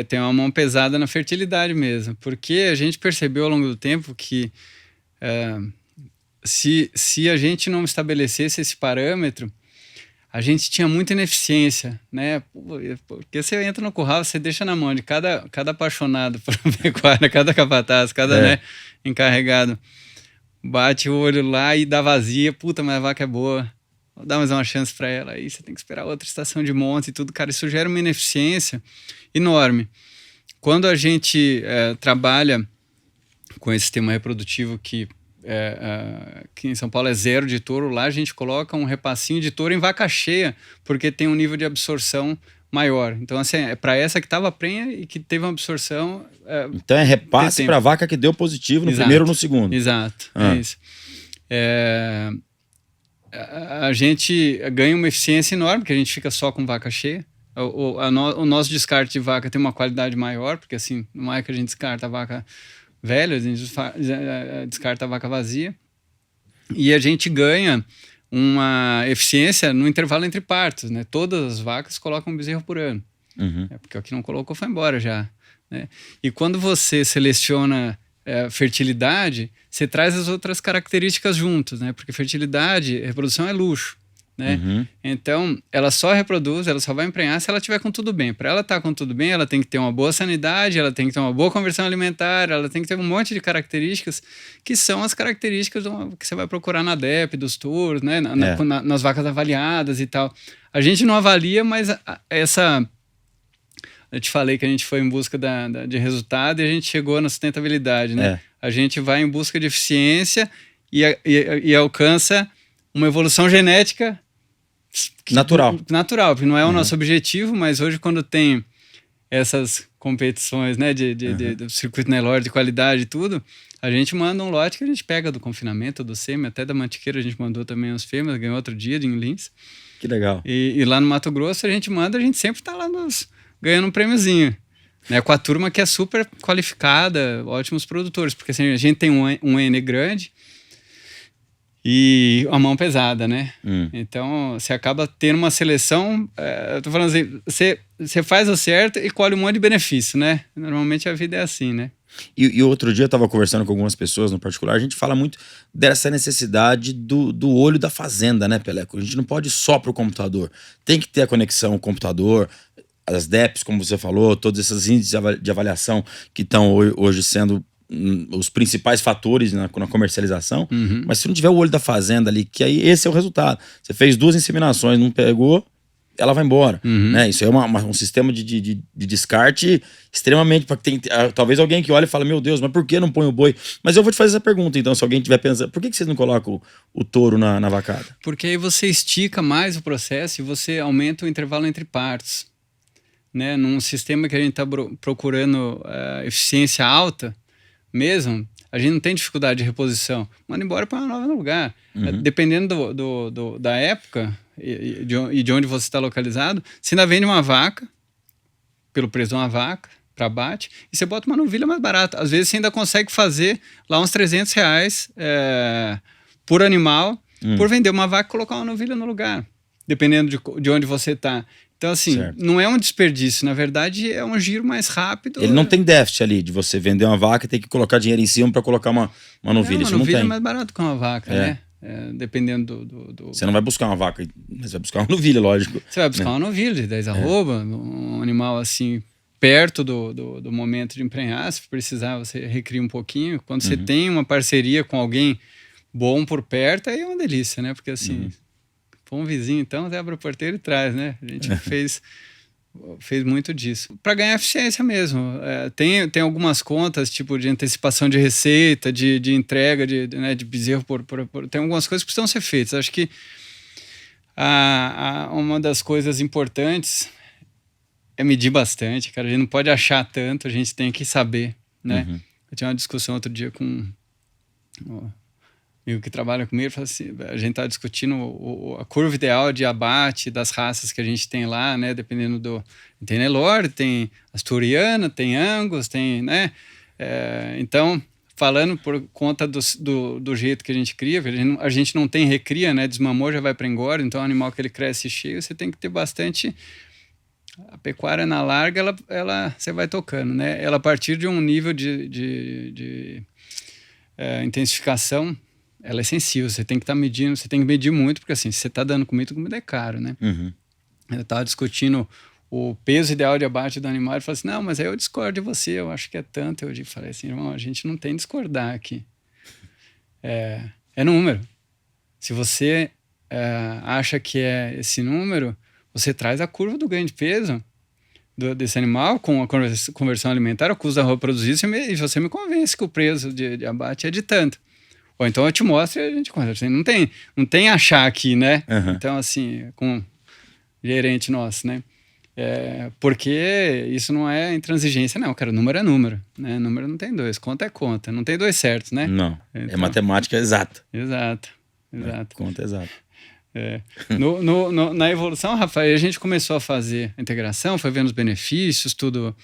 tem uma mão pesada na fertilidade mesmo, porque a gente percebeu ao longo do tempo que... Se a gente não estabelecesse esse parâmetro, a gente tinha muita ineficiência, né? Porque você entra no curral, você deixa na mão de cada apaixonado por pecuária, cada capataz, cada né, encarregado. Bate o olho lá e dá vazia. Puta, mas a vaca é boa. Vou dar mais uma chance para ela. Aí você tem que esperar outra estação de monte e tudo. Cara, isso gera uma ineficiência enorme. Quando a gente trabalha com esse sistema reprodutivo que em São Paulo é 0 de touro, lá a gente coloca um repassinho de touro em vaca cheia, porque tem um nível de absorção maior. Então, assim, é para essa que estava prenha e que teve uma absorção... então é repasse para vaca que deu positivo no primeiro ou no segundo. Exato, é isso. A gente ganha uma eficiência enorme, porque a gente fica só com vaca cheia. O nosso descarte de vaca tem uma qualidade maior, porque assim, não é que a gente descarta a vaca velha, a gente descarta a vaca vazia. E a gente ganha uma eficiência no intervalo entre partos, né? Todas as vacas colocam um bezerro por ano. Porque o que não colocou foi embora já, né? E quando você seleciona fertilidade, você traz as outras características juntos, né? Porque fertilidade, reprodução é luxo, né? Então, ela só reproduz, ela só vai emprenhar se ela tiver com tudo bem. Para ela estar com tudo bem, ela tem que ter uma boa sanidade, ela tem que ter uma boa conversão alimentar, ela tem que ter um monte de características que são as características que você vai procurar na DEP, dos touros, né? Nas vacas avaliadas e tal. A gente não avalia, mas eu te falei que a gente foi em busca de resultado e a gente chegou na sustentabilidade, né? A gente vai em busca de eficiência e alcança uma evolução genética natural, porque não é o nosso objetivo, mas hoje quando tem essas competições, né, do circuito Nelore de qualidade e tudo, a gente manda um lote que a gente pega do confinamento, do sêmen, até da mantiqueira a gente mandou também as fêmeas, ganhou outro dia de Lins. Que legal. E lá no Mato Grosso a gente sempre tá lá ganhando um prêmiozinho, né, com a turma que é super qualificada, ótimos produtores, porque assim, a gente tem um N grande e a mão pesada, né? Então, você acaba tendo uma seleção... eu tô falando assim, você faz o certo e colhe um monte de benefício, né? Normalmente a vida é assim, né? E outro dia eu tava conversando com algumas pessoas, no particular, a gente fala muito dessa necessidade do olho da fazenda, né, Peleco? A gente não pode ir só pro computador. Tem que ter a conexão ao computador, as DEPs, como você falou, todos esses índices de avaliação que estão hoje sendo... os principais fatores na comercialização, mas se não tiver o olho da fazenda ali, que aí esse é o resultado. Você fez 2 inseminações, não pegou, ela vai embora, né? Isso é um sistema de descarte extremamente... Tem, talvez alguém que olha e fala, meu Deus, mas por que não põe o boi? Mas eu vou te fazer essa pergunta, então, se alguém estiver pensando, por que vocês não colocam o touro na vacada? Porque aí você estica mais o processo e você aumenta o intervalo entre partos, né? Num sistema que a gente está procurando eficiência alta, mesmo, a gente não tem dificuldade de reposição. Manda embora para uma nova lugar. Dependendo da época e de onde você está localizado, você ainda vende uma vaca, pelo preço de uma vaca, para abate, e você bota uma novilha mais barata. Às vezes você ainda consegue fazer lá uns R$300 por animal, por vender uma vaca e colocar uma novilha no lugar, dependendo de onde você está. Então, assim, não é um desperdício, na verdade é um giro mais rápido. Ele não tem déficit ali de você vender uma vaca e ter que colocar dinheiro em cima para colocar uma novilha. Uma novilha é mais barato que uma vaca, né? Dependendo do... Você não vai buscar uma vaca, mas vai buscar uma novilha, lógico. Você vai buscar uma novilha de 10 arroba, um animal assim, perto do momento de emprenhar. Se precisar, você recria um pouquinho. Quando você tem uma parceria com alguém bom por perto, aí é uma delícia, né? Porque assim... For um vizinho, então, você abre a porteira e traz, né? A gente fez muito disso. Para ganhar eficiência mesmo. Tem algumas contas, tipo de antecipação de receita, de entrega de bezerro tem algumas coisas que precisam ser feitas. Acho que uma das coisas importantes é medir bastante, cara. A gente não pode achar tanto, a gente tem que saber, né? Eu tinha uma discussão outro dia com... amigo que trabalha comigo, fala assim, a gente tá discutindo a curva ideal de abate das raças que a gente tem lá, né, dependendo do... Tem Nelore, tem Asturiana, tem Angus, tem, né, então, falando por conta do jeito que a gente cria, a gente não tem recria, né, desmamou, já vai para engorda, então o animal que ele cresce cheio, você tem que ter bastante... A pecuária na larga, ela você vai tocando, né, ela a partir de um nível de intensificação, ela é sensível, você tem que estar medindo, você tem que medir muito, porque assim, se você está dando comida é caro, né? Eu estava discutindo o peso ideal de abate do animal, ele falou assim, não, mas aí eu discordo de você, eu acho que é tanto. Eu falei assim, irmão, a gente não tem discordar aqui. É número. Se você acha que é esse número, você traz a curva do ganho de peso desse animal com a conversão alimentar, o custo da roupa produzida, e você me convence que o preço de abate é de tanto. Ou então eu te mostro e a gente conversa. Não tem achar aqui, né? Então, assim, com gerente nosso, né? Porque isso não é intransigência, não, cara. Número é número, né? Número não tem dois, conta é conta. Não tem dois certos, né? Não, então, é matemática exata. Exato. Conta exata. Na evolução, Rafael, a gente começou a fazer a integração, foi vendo os benefícios, tudo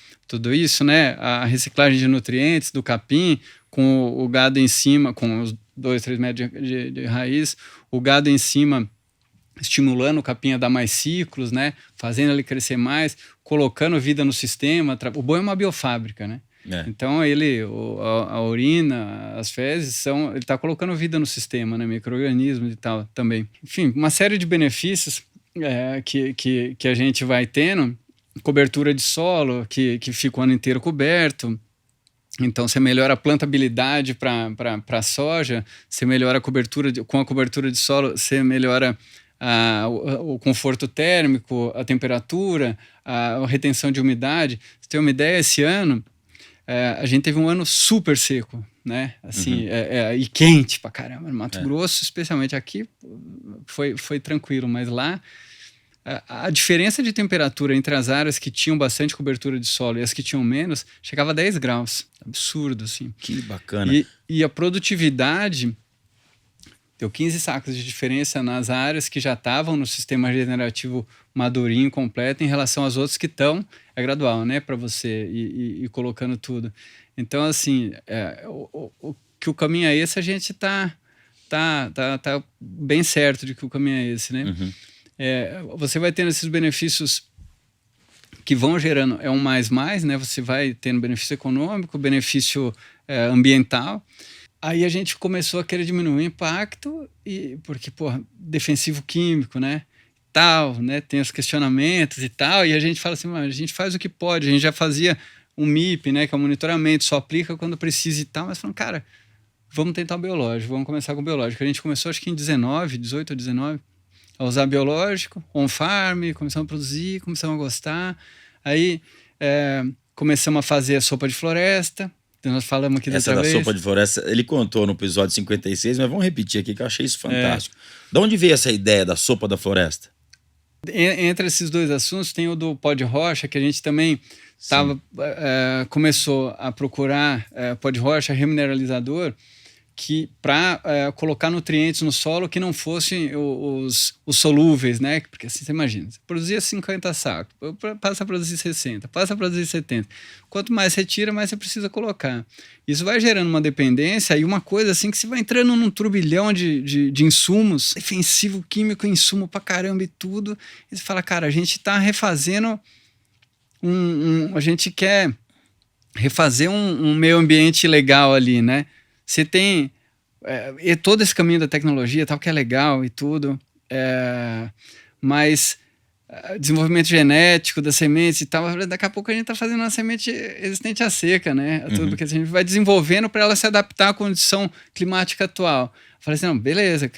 isso, né? A reciclagem de nutrientes do capim, com o gado em cima, com os 2-3 metros de raiz, o gado em cima estimulando o capim a dar mais ciclos, né? Fazendo ele crescer mais, colocando vida no sistema. O boi é uma biofábrica, né? Então a urina, as fezes, ele está colocando vida no sistema, né? Micro-organismos e tal também. Enfim, uma série de benefícios que a gente vai tendo, cobertura de solo, que fica o ano inteiro coberto. Então, você melhora a plantabilidade para a soja, você melhora com a cobertura de solo, você melhora o conforto térmico, a temperatura, a retenção de umidade. Você tem uma ideia, esse ano, a gente teve um ano super seco, né? Assim, e quente pra caramba. No Mato Grosso, especialmente aqui, foi tranquilo, mas lá... A diferença de temperatura entre as áreas que tinham bastante cobertura de solo e as que tinham menos chegava a 10 graus. Absurdo, assim. Que bacana. E a produtividade deu 15 sacos de diferença nas áreas que já estavam no sistema regenerativo madurinho, completo, em relação às outras que estão, é gradual, né, para você ir colocando tudo. Então, assim, que o caminho é esse, a gente tá bem certo de que o caminho é esse, né? Você vai tendo esses benefícios que vão gerando, um mais, né? Você vai tendo benefício econômico, benefício ambiental. Aí a gente começou a querer diminuir o impacto, porque, defensivo químico, né? Tal, né? Tem os questionamentos e tal, e a gente fala assim, a gente faz o que pode, a gente já fazia um MIP, né? Que é o monitoramento, só aplica quando precisa e tal, mas falando, cara, vamos tentar o biológico, vamos começar com o biológico. A gente começou, acho que em 18 ou 19, a usar biológico, on-farm, começamos a produzir, começamos a gostar. Aí começamos a fazer a sopa de floresta. Então nós falamos aqui essa dessa vez. Sopa de floresta, ele contou no episódio 56, mas vamos repetir aqui que eu achei isso fantástico. De onde veio essa ideia da sopa da floresta? Entre esses dois assuntos tem o do pó de rocha, que a gente também começou a procurar pó de rocha remineralizador, que para colocar nutrientes no solo que não fossem os solúveis, né? Porque assim, você imagina, você produzia 50 sacos, passa a produzir 60, passa a produzir 70. Quanto mais você tira, mais você precisa colocar. Isso vai gerando uma dependência e uma coisa assim que você vai entrando num turbilhão de insumos, defensivo, químico, insumo pra caramba e tudo. E você fala, cara, a gente tá refazendo a gente quer refazer um meio ambiente legal ali, né? Você tem e todo esse caminho da tecnologia, tal, que é legal e tudo, mas desenvolvimento genético das sementes e tal, daqui a pouco a gente está fazendo uma semente resistente à seca, né? Tudo, porque a gente vai desenvolvendo para ela se adaptar à condição climática atual. Falei assim, não, beleza,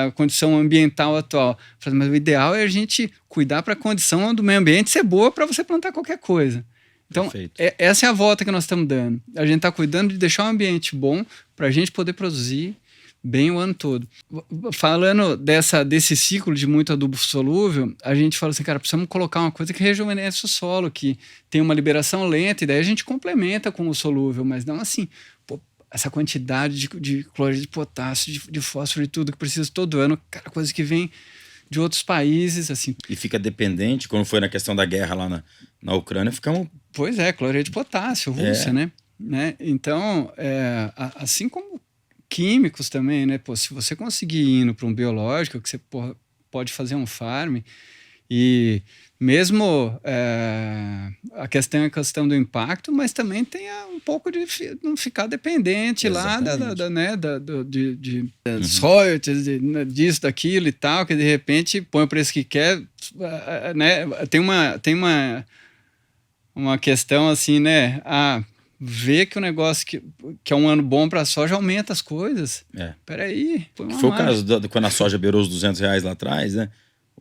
a condição ambiental atual. Falei, mas o ideal é a gente cuidar para a condição do meio ambiente ser boa para você plantar qualquer coisa. Então, essa é a volta que nós estamos dando. A gente está cuidando de deixar um ambiente bom para a gente poder produzir bem o ano todo. Falando desse ciclo de muito adubo solúvel, a gente fala assim, cara, precisamos colocar uma coisa que rejuvenesce o solo, que tem uma liberação lenta, e daí a gente complementa com o solúvel, mas não assim, essa quantidade de cloreto de potássio, de fósforo e tudo que precisa todo ano, cara, coisa que vem de outros países, assim. E fica dependente, quando foi na questão da guerra lá na Ucrânia, ficamos... Pois é, cloreto de potássio, Rússia, né? Então, assim como químicos também, né? Pô, se você conseguir ir indo para um biológico, que você pode fazer um farm, e mesmo a questão do impacto, mas também tem um pouco de não ficar dependente lá dos royalties, disso, daquilo e tal, que de repente põe o preço que quer, né? Tem uma questão assim, né? Ver que o negócio que é um ano bom para a soja aumenta as coisas. Peraí. Foi o caso quando a soja beirou os R$200 lá atrás, né?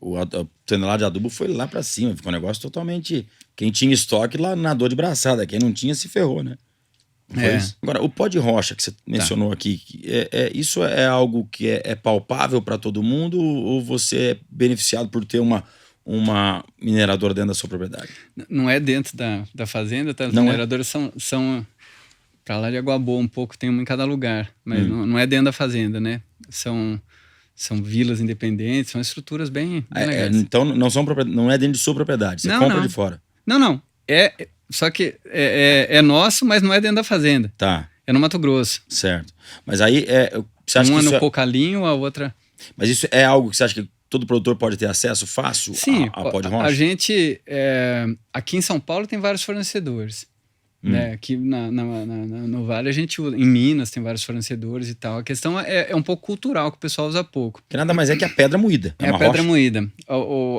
A tonelada de adubo foi lá para cima. Ficou um negócio totalmente... Quem tinha estoque lá nadou de braçada. Quem não tinha se ferrou, né? Agora, o pó de rocha que você mencionou aqui, isso é algo que é palpável para todo mundo ou você é beneficiado por ter uma mineradora dentro da sua propriedade? Não é dentro da fazenda, tá? Os mineradores são para lá de Água Boa um pouco, tem uma em cada lugar, mas não é dentro da fazenda, né? São vilas independentes, são estruturas bem legais. Então não é dentro de sua propriedade, você compra de fora. Não. Só que é nosso, mas não é dentro da fazenda. Tá. É no Mato Grosso. Certo. Mas aí, você acha que uma isso no Cocalinho, a outra... Mas isso é algo que você acha que todo produtor pode ter acesso fácil? Sim, a pó de rocha? a gente... aqui em São Paulo tem vários fornecedores. Né? Aqui no Vale a gente usa. Em Minas tem vários fornecedores e tal. A questão é um pouco cultural, que o pessoal usa pouco. Que nada mais é que a pedra moída. É a pedra moída.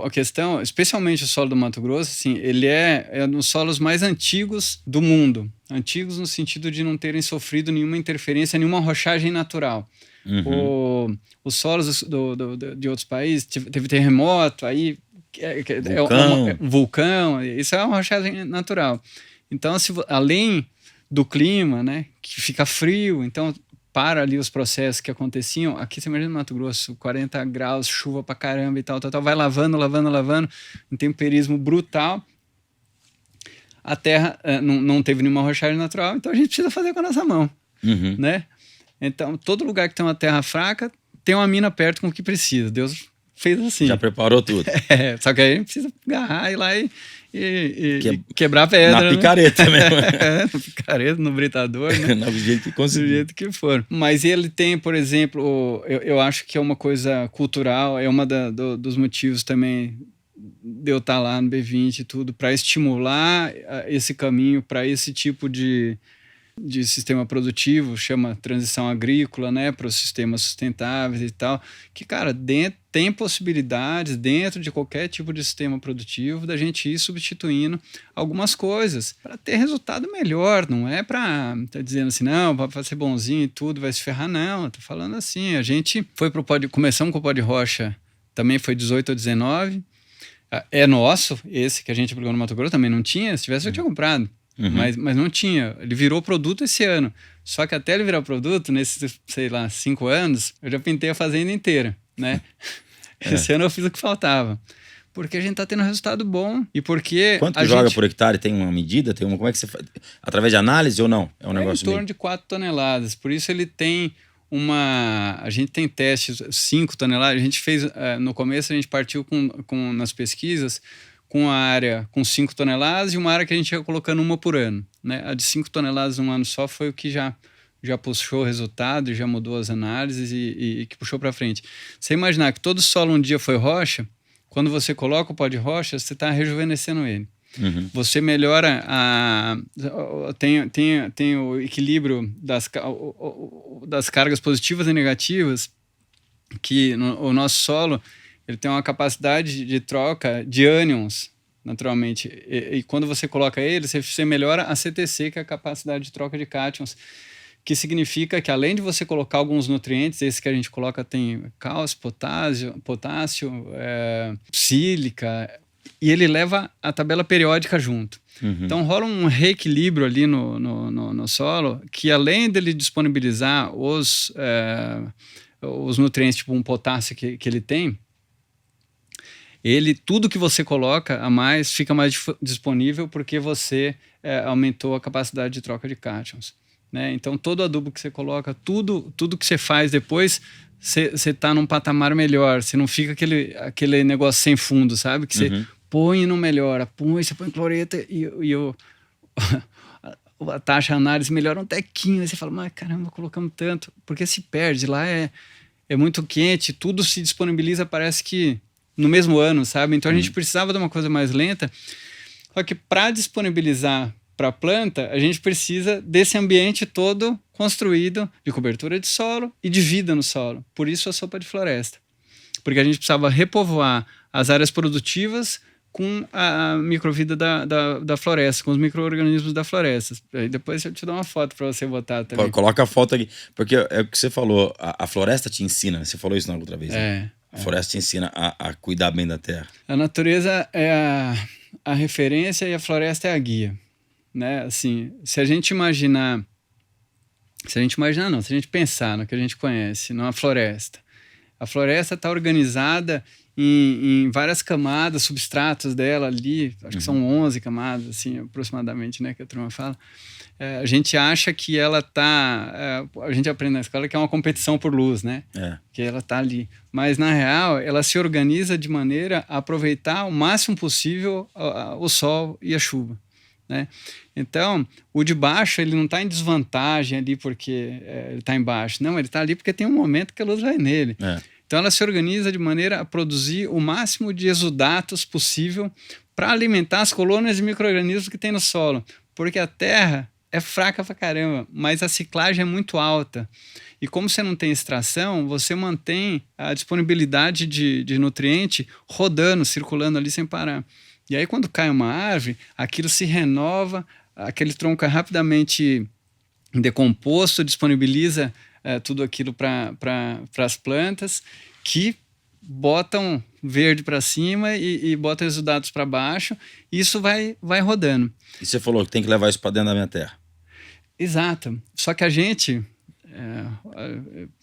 A questão, especialmente o solo do Mato Grosso, assim, ele é um dos solos mais antigos do mundo. Antigos no sentido de não terem sofrido nenhuma interferência, nenhuma rochagem natural. Os solos de outros países, teve terremoto, aí vulcão, isso é uma rochagem natural. Então, além do clima, né, que fica frio, então para ali os processos que aconteciam. Aqui, você imagina no Mato Grosso, 40 graus, chuva pra caramba e tal, vai lavando, um temperismo brutal. A terra não teve nenhuma rochagem natural, então a gente precisa fazer com a nossa mão, né? Então, todo lugar que tem uma terra fraca, tem uma mina perto com o que precisa. Deus fez assim. Já preparou tudo. Só que aí a gente precisa agarrar e ir lá e quebrar a pedra. Na picareta, né? Na picareta, no britador, né? Do jeito que conseguir. Do jeito que for. Mas ele tem, por exemplo, eu acho que é uma coisa cultural, é uma dos motivos também de eu estar lá no B20 e tudo, para estimular esse caminho para esse tipo de sistema produtivo, chama transição agrícola, né, para os sistemas sustentáveis e tal, que, cara, tem possibilidades dentro de qualquer tipo de sistema produtivo da gente ir substituindo algumas coisas para ter resultado melhor. Não é para tá dizendo assim, não, vai ser bonzinho e tudo, vai se ferrar, não. Tô falando assim, a gente foi começamos com o pó de rocha, também foi 18 ou 19, é nosso, esse que a gente aplicou no Mato Grosso também não tinha, se tivesse eu tinha comprado. Mas não tinha. Ele virou produto esse ano. Só que até ele virar produto, nesses, 5 anos, eu já pintei a fazenda inteira, né? Esse ano eu fiz o que faltava. Porque a gente tá tendo um resultado bom e porque... Quanto que joga por hectare? Tem uma medida? Como é que você faz? Através de análise ou não? É um negócio em torno de 4 toneladas. Por isso ele tem a gente tem testes 5 toneladas, a gente fez, no começo a gente partiu nas pesquisas com a área com 5 toneladas e uma área que a gente ia colocando uma por ano, né? A de 5 toneladas num ano só foi o que já puxou o resultado, já mudou as análises e que puxou para frente. Você imaginar que todo solo um dia foi rocha, quando você coloca o pó de rocha, você está rejuvenescendo ele. Uhum. Você melhora tem o equilíbrio das cargas positivas e negativas, que o nosso solo ele tem uma capacidade de troca de ânions, naturalmente. E quando você coloca ele, você melhora a CTC, que é a capacidade de troca de cátions, que significa que além de você colocar alguns nutrientes, esse que a gente coloca tem cálcio, potássio, sílica, e ele leva a tabela periódica junto. Uhum. Então rola um reequilíbrio ali no solo, que além dele disponibilizar os nutrientes, tipo um potássio que ele tem, tudo que você coloca a mais fica mais disponível porque você aumentou a capacidade de troca de cátions, né? Então todo adubo que você coloca, tudo que você faz depois, você está num patamar melhor. Você não fica aquele negócio sem fundo, sabe? Que você põe e não melhora, você põe cloreto e a taxa de análise melhora um tequinho, aí você fala, mas caramba, colocamos tanto, porque se perde, lá é muito quente, tudo se disponibiliza, parece que no mesmo ano, sabe? Então a gente precisava de uma coisa mais lenta, só que para disponibilizar para a planta, a gente precisa desse ambiente todo construído de cobertura de solo e de vida no solo. Por isso a sopa de floresta. Porque a gente precisava repovoar as áreas produtivas com a microvida da floresta, com os micro-organismos da floresta. Aí depois eu te dou uma foto para você botar também. Coloca a foto aqui, porque é o que você falou, a floresta te ensina, você falou isso na outra vez, né? A floresta te ensina a cuidar bem da terra. A natureza é a referência e a floresta é a guia, né? Assim, se a gente pensar no que a gente conhece, numa floresta, a floresta está organizada em várias camadas, substratos dela ali, acho que são 11 camadas, assim, aproximadamente, né, que a turma fala. A gente acha que ela está... a gente aprende na escola que é uma competição por luz, né? Que ela está ali. Mas, na real, ela se organiza de maneira a aproveitar o máximo possível o sol e a chuva, né? Então, o de baixo, ele não está em desvantagem ali porque ele está embaixo. Não, ele está ali porque tem um momento que a luz vai nele. Então, ela se organiza de maneira a produzir o máximo de exudatos possível para alimentar as colônias de micro-organismos que tem no solo. Porque a terra é fraca pra caramba, mas a ciclagem é muito alta. E como você não tem extração, você mantém a disponibilidade de nutriente rodando, circulando ali sem parar. E aí, quando cai uma árvore, aquilo se renova, aquele tronco é rapidamente decomposto, disponibiliza tudo aquilo para as plantas, que botam verde para cima e botam exudatos para baixo, e isso vai rodando. E você falou que tem que levar isso para dentro da minha terra. Exato. Só que a gente,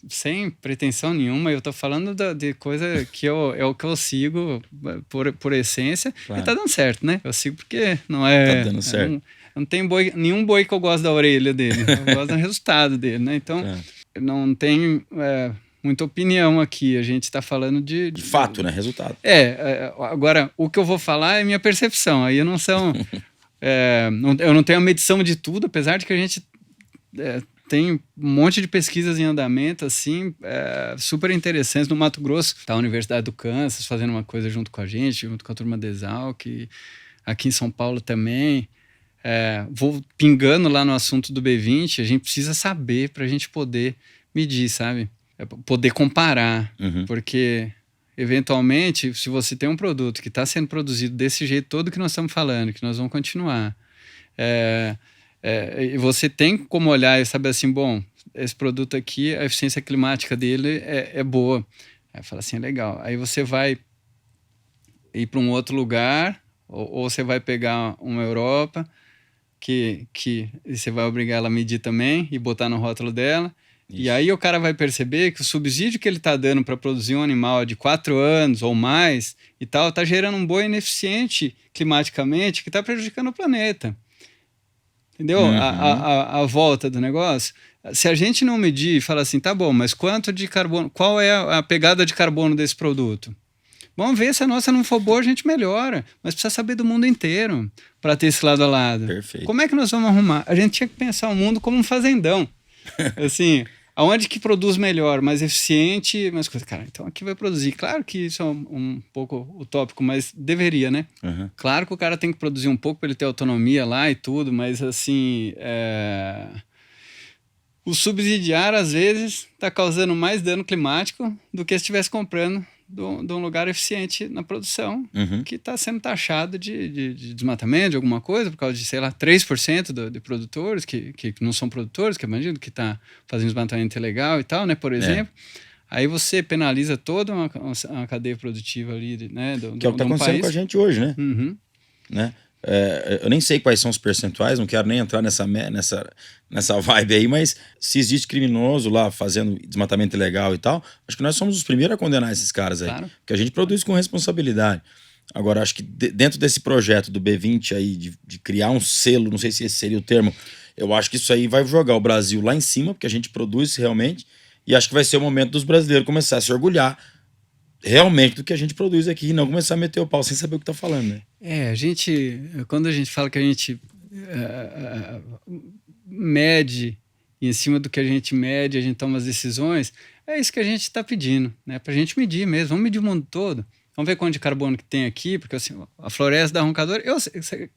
sem pretensão nenhuma, eu estou falando de coisa que é o que eu sigo por essência, claro. E tá dando certo, né? Eu sigo porque não é... Tá dando certo. Não tem nenhum boi que eu gosto da orelha dele, eu gosto do resultado dele, né? Então, não tem muita opinião aqui, a gente está falando de fato, né? Resultado. Agora, o que eu vou falar é minha percepção, aí eu não são... eu não tenho a medição de tudo, apesar de que a gente tem um monte de pesquisas em andamento, assim, super interessantes. No Mato Grosso, está a Universidade do Kansas fazendo uma coisa junto com a gente, junto com a turma da Exalc, aqui em São Paulo também. Vou pingando lá no assunto do B20, a gente precisa saber para a gente poder medir, sabe? Poder comparar, porque... Eventualmente, se você tem um produto que está sendo produzido desse jeito todo que nós estamos falando, que nós vamos continuar, e você tem como olhar e saber assim, bom, esse produto aqui, a eficiência climática dele é boa. Aí fala assim, legal. Aí você vai ir para um outro lugar, ou você vai pegar uma Europa, que você vai obrigar ela a medir também e botar no rótulo dela. Isso. E aí o cara vai perceber que o subsídio que ele está dando para produzir um animal de 4 anos ou mais e tal, está gerando um boi ineficiente climaticamente que está prejudicando o planeta. Entendeu? A volta do negócio. Se a gente não medir e falar assim, tá bom, mas quanto de carbono, qual é a pegada de carbono desse produto? Vamos ver, se a nossa não for boa, a gente melhora. Mas precisa saber do mundo inteiro para ter esse lado a lado. Perfeito. Como é que nós vamos arrumar? A gente tinha que pensar o mundo como um fazendão. Assim, aonde que produz melhor, mais eficiente, mais coisa. Cara, então aqui vai produzir. Claro que isso é um pouco utópico, mas deveria, né? Claro que o cara tem que produzir um pouco para ele ter autonomia lá e tudo, mas assim... O subsidiar, às vezes, está causando mais dano climático do que se estivesse comprando de um lugar eficiente na produção, que está sendo taxado de desmatamento, de alguma coisa, por causa de, sei lá, 3% de produtores que não são produtores, que é bandido, que está fazendo desmatamento ilegal e tal, né, por exemplo. Aí você penaliza toda uma cadeia produtiva ali, né, que é o que está acontecendo com a gente hoje, né? Né? Eu nem sei quais são os percentuais, não quero nem entrar nessa vibe aí, mas se existe criminoso lá fazendo desmatamento ilegal e tal, acho que nós somos os primeiros a condenar esses caras aí. Claro. Porque a gente produz com responsabilidade. Agora, acho que dentro desse projeto do B20 aí, de criar um selo, não sei se esse seria o termo, eu acho que isso aí vai jogar o Brasil lá em cima, porque a gente produz realmente, e acho que vai ser o momento dos brasileiros começar a se orgulhar realmente do que a gente produz aqui e não começar a meter o pau sem saber o que tá falando, né? Quando a gente fala que a gente mede, e em cima do que a gente mede, a gente toma as decisões, é isso que a gente está pedindo, né? Pra gente medir mesmo, vamos medir o mundo todo. Vamos ver quanto de carbono que tem aqui, porque assim, a floresta da Roncador,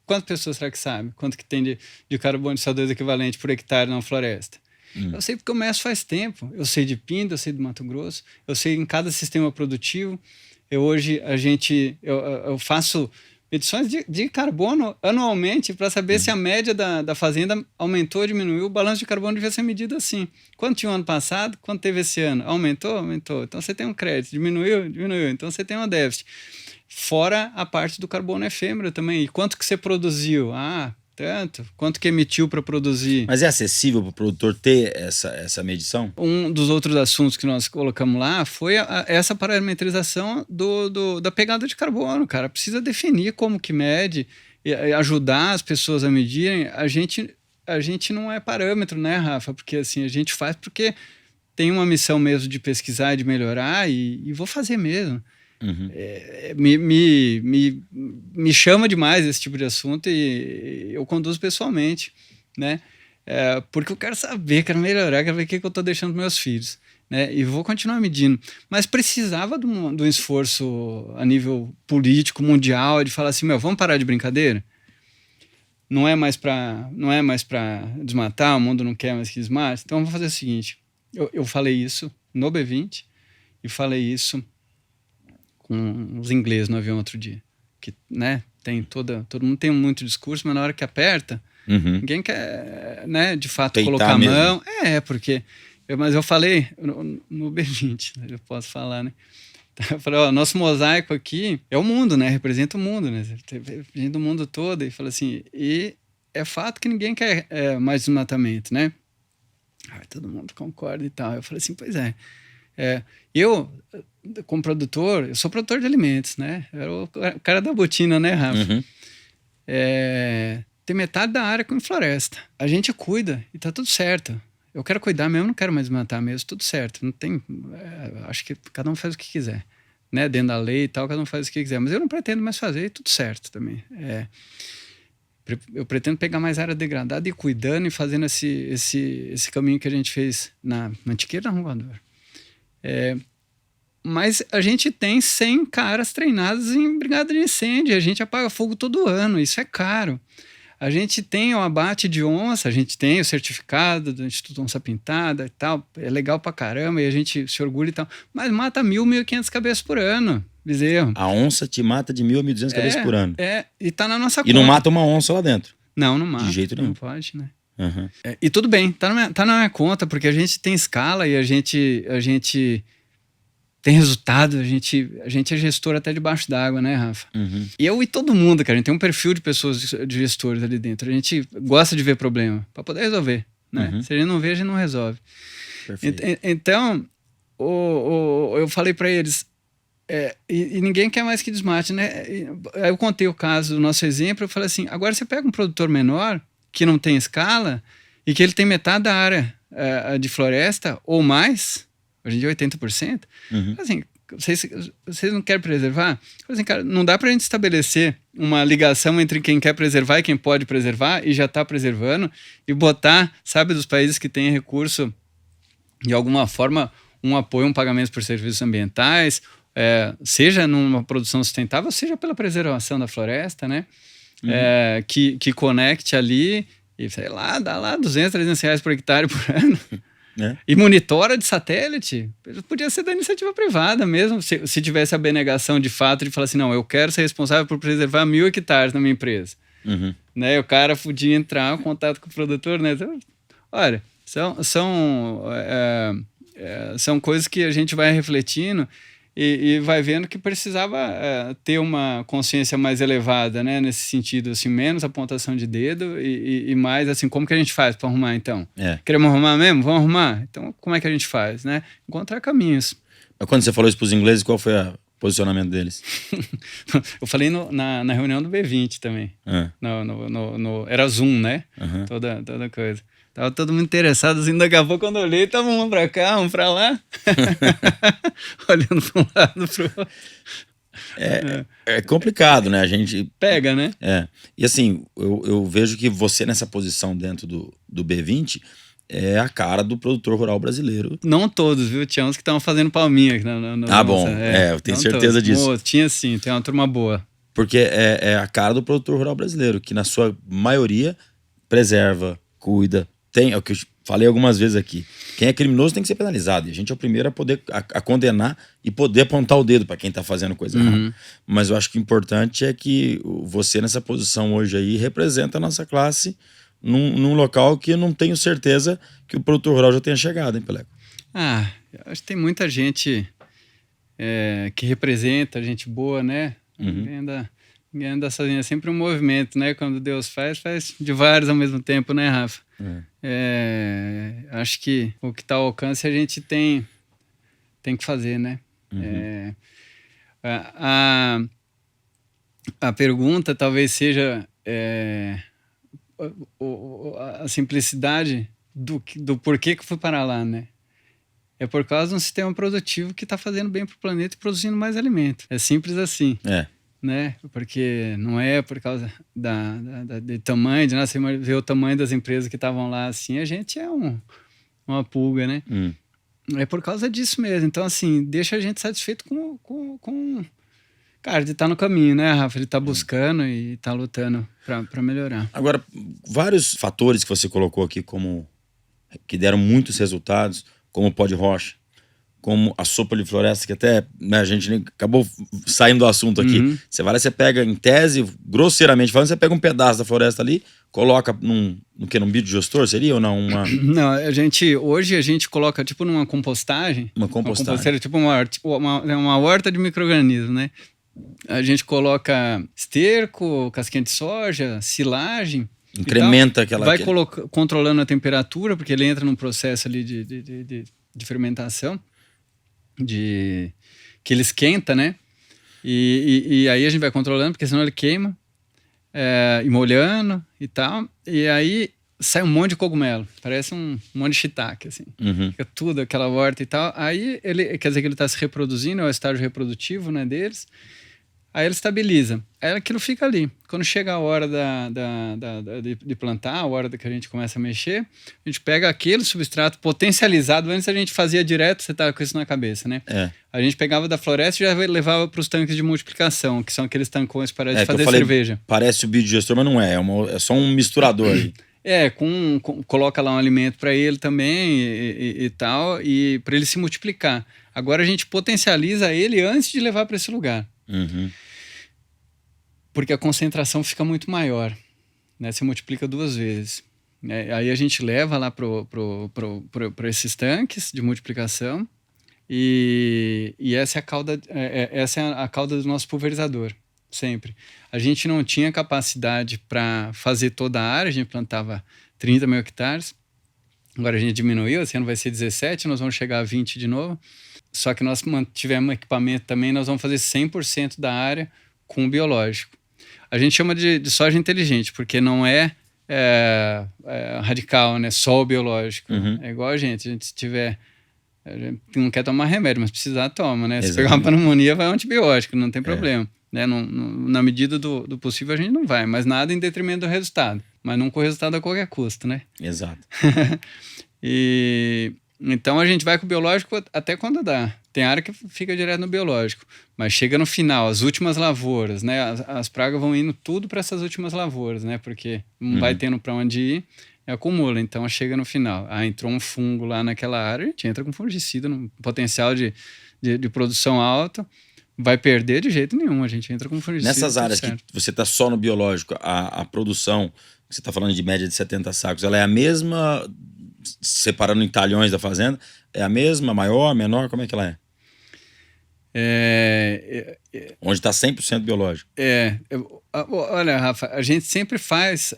quantas pessoas será que sabem quanto que tem de carbono de CO2 equivalente por hectare na floresta? Eu sei porque eu meço faz tempo. Eu sei de Pinda, eu sei do Mato Grosso, eu sei em cada sistema produtivo. Eu faço medições de carbono anualmente para saber se a média da fazenda aumentou ou diminuiu. O balanço de carbono devia ser medido assim. Quanto tinha o ano passado, quanto teve esse ano? Aumentou? Aumentou. Então você tem um crédito. Diminuiu? Diminuiu. Então você tem um déficit. Fora a parte do carbono efêmero também. E quanto que você produziu? Tanto. Quanto que emitiu para produzir? Mas é acessível para o produtor ter essa medição? Um dos outros assuntos que nós colocamos lá foi essa parametrização da pegada de carbono, cara. Precisa definir como que mede, e ajudar as pessoas a medirem. A gente não é parâmetro, né, Rafa? Porque assim, a gente faz porque tem uma missão mesmo de pesquisar e de melhorar e vou fazer mesmo. Me chama demais esse tipo de assunto e eu conduzo pessoalmente, né? Porque eu quero saber, quero melhorar, quero ver o que eu estou deixando para meus filhos, né? E vou continuar medindo. Mas precisava de um esforço a nível político, mundial, de falar assim, vamos parar de brincadeira? Não é mais para desmatar, o mundo não quer mais que desmate. Então vamos fazer o seguinte, eu falei isso no B20 e falei isso com os ingleses no avião outro dia, que, né, todo mundo tem muito discurso, mas na hora que aperta, ninguém quer, né, de fato peitar colocar a mesmo. mão. Mas eu falei no B20, eu posso falar, né? Eu falei, nosso mosaico aqui é o mundo, né? Representa o mundo, né? Representa o mundo todo. E falei assim, e é fato que ninguém quer mais desmatamento, né? Todo mundo concorda e tal. Eu falei assim, pois é. Eu, como produtor, eu sou produtor de alimentos, né? Eu era o cara da botina, né, Rafa? Tem metade da área com floresta. A gente cuida e tá tudo certo. Eu quero cuidar mesmo, não quero mais matar mesmo, tudo certo. Não tem... acho que cada um faz o que quiser, né? Dentro da lei e tal, cada um faz o que quiser. Mas eu não pretendo mais fazer, tudo certo também. Eu pretendo pegar mais área degradada e ir cuidando e fazendo esse caminho que a gente fez na Mantiqueira e na Roncador. Mas a gente tem 100 caras treinados em brigada de incêndio. A gente apaga fogo todo ano, isso é caro. A gente tem o abate de onça, a gente tem o certificado do Instituto Onça Pintada e tal, é legal pra caramba e a gente se orgulha e tal, mas mata 1.000, 1.500 cabeças por ano, bezerro. A onça te mata de 1.000 a 1.200 cabeças por ano. E tá na nossa conta. E não mata uma onça lá dentro? Não mata. De jeito nenhum. Não pode, né? E tudo bem, tá na minha conta, porque a gente tem escala e a gente tem resultado, a gente é gestor até debaixo d'água, né, Rafa? Eu e todo mundo, cara, a gente tem um perfil de pessoas, de gestores ali dentro. A gente gosta de ver problema para poder resolver, né? Se a gente não vê, a gente não resolve. Então, eu falei para eles, e ninguém quer mais que desmate, né? Aí eu contei o caso do nosso exemplo, eu falei assim, agora você pega um produtor menor que não tem escala e que ele tem metade da área de floresta ou mais, hoje em dia 80%, assim, vocês não querem preservar? Assim, cara, não dá pra gente estabelecer uma ligação entre quem quer preservar e quem pode preservar e já tá preservando e botar, sabe, dos países que têm recurso, de alguma forma, um apoio, um pagamento por serviços ambientais, seja numa produção sustentável, seja pela preservação da floresta, né? Que conecte ali e, sei lá, dá lá 200, 300 reais por hectare por ano. E monitora de satélite. Podia ser da iniciativa privada mesmo, se tivesse a abnegação de fato de falar assim, não, eu quero ser responsável por preservar 1.000 hectares na minha empresa. Né? O cara podia entrar em contato com o produtor, né? Então, olha, são coisas que a gente vai refletindo e vai vendo que precisava ter uma consciência mais elevada, né? Nesse sentido, assim, menos apontação de dedo e mais, assim, como que a gente faz para arrumar, então? Queremos arrumar mesmo? Vamos arrumar? Então, como é que a gente faz, né? Encontrar caminhos. Mas quando você falou isso para os ingleses, qual foi o posicionamento deles? Eu falei na reunião do B20 também. Era Zoom, né? Toda coisa. Tava todo mundo interessado, assim, daqui a pouco quando eu olhei, tava um pra cá, um pra lá. Olhando pra um lado, pro outro. É complicado, né? A gente... Pega, né? E assim, eu vejo que você nessa posição dentro do B20 é a cara do produtor rural brasileiro. Não todos, viu? Tinha uns que estavam fazendo palminha. Bom. Eu tenho certeza disso. Tinha sim, tem uma turma boa. Porque é a cara do produtor rural brasileiro, que na sua maioria preserva, cuida. É o que eu falei algumas vezes aqui. Quem é criminoso tem que ser penalizado. E a gente é o primeiro a poder a condenar e poder apontar o dedo para quem tá fazendo coisa errada. Mas eu acho que o importante é que você nessa posição hoje aí representa a nossa classe num local que eu não tenho certeza que o produtor rural já tenha chegado, hein, Peleco? Eu acho que tem muita gente que representa, gente boa, né? Ninguém anda sozinho, é sempre um movimento, né? Quando Deus faz de vários ao mesmo tempo, né, Rafa? Acho que o que está ao alcance a gente tem que fazer, né? A pergunta talvez seja a simplicidade do porquê que eu fui parar lá, né? É por causa de um sistema produtivo que está fazendo bem para o planeta e produzindo mais alimento. É simples assim. Né? Porque não é por causa de tamanho, de você ver o tamanho das empresas que estavam lá assim, a gente é uma pulga, né? É por causa disso mesmo. Então, assim, deixa a gente satisfeito com cara, de estar no caminho, né, Rafa? Ele tá buscando e tá lutando para melhorar. Agora, vários fatores que você colocou aqui que deram muitos resultados, como o pó de rocha, como a sopa de floresta, que até a gente acabou saindo do assunto aqui. Você vai lá, você pega, em tese, grosseiramente falando, você pega um pedaço da floresta ali, coloca num biodigestor, seria ou não? Não, hoje a gente coloca tipo numa compostagem. Uma composteira, tipo uma horta de micro-organismos, né? A gente coloca esterco, casquinha de soja, silagem. Incrementa aquela... Vai controlando a temperatura, porque ele entra num processo ali de fermentação. Que ele esquenta, né? E aí a gente vai controlando, porque senão ele queima, e molhando e tal. E aí sai um monte de cogumelo, parece um monte de shiitake, assim. Fica tudo, aquela horta e tal. Aí ele, quer dizer que ele está se reproduzindo, é o estágio reprodutivo, né, deles. Aí ele estabiliza. Aí aquilo fica ali. Quando chega a hora de plantar, a hora que a gente começa a mexer, a gente pega aquele substrato potencializado. Antes a gente fazia direto, você tá com isso na cabeça, né? A gente pegava da floresta e já levava para os tanques de multiplicação, que são aqueles tancões para de fazer cerveja. Parece o biodigestor, mas não é. É só um misturador aí. Coloca lá um alimento para ele também e tal, e para ele se multiplicar. Agora a gente potencializa ele antes de levar para esse lugar. Porque a concentração fica muito maior, né? Se multiplica 2 vezes. Aí a gente leva lá para esses tanques de multiplicação e essa é a cauda do nosso pulverizador, sempre. A gente não tinha capacidade para fazer toda a área, a gente plantava 30 mil hectares, agora a gente diminuiu, esse ano vai ser 17, nós vamos chegar a 20 de novo, só que nós mantivemos equipamento também, nós vamos fazer 100% da área com biológico. A gente chama de soja inteligente, porque não é radical, né? Só o biológico. Uhum. É igual a gente se tiver... A gente não quer tomar remédio, mas precisar, toma, né? Se Exatamente. pegar uma pneumonia, vai um antibiótico, não tem problema. Né? Na medida do possível, a gente não vai, mas nada em detrimento do resultado. Mas não com o resultado a qualquer custo, né? Exato. Então a gente vai com o biológico até quando dá. Tem área que fica direto no biológico, mas chega no final, as últimas lavouras, né? As pragas vão indo tudo para essas últimas lavouras, né? Porque não vai tendo para onde ir, acumula. Então chega no final. Entrou um fungo lá naquela área, a gente entra com fungicida, no potencial de produção alta. Vai perder de jeito nenhum, a gente entra com fungicida. Nessas áreas certo. que você está só no biológico, a produção, você está falando de média de 70 sacos, ela é a mesma, separando em talhões da fazenda, é a mesma, maior, menor, como é que ela é? Onde está 100% biológico. Olha, Rafa, a gente sempre faz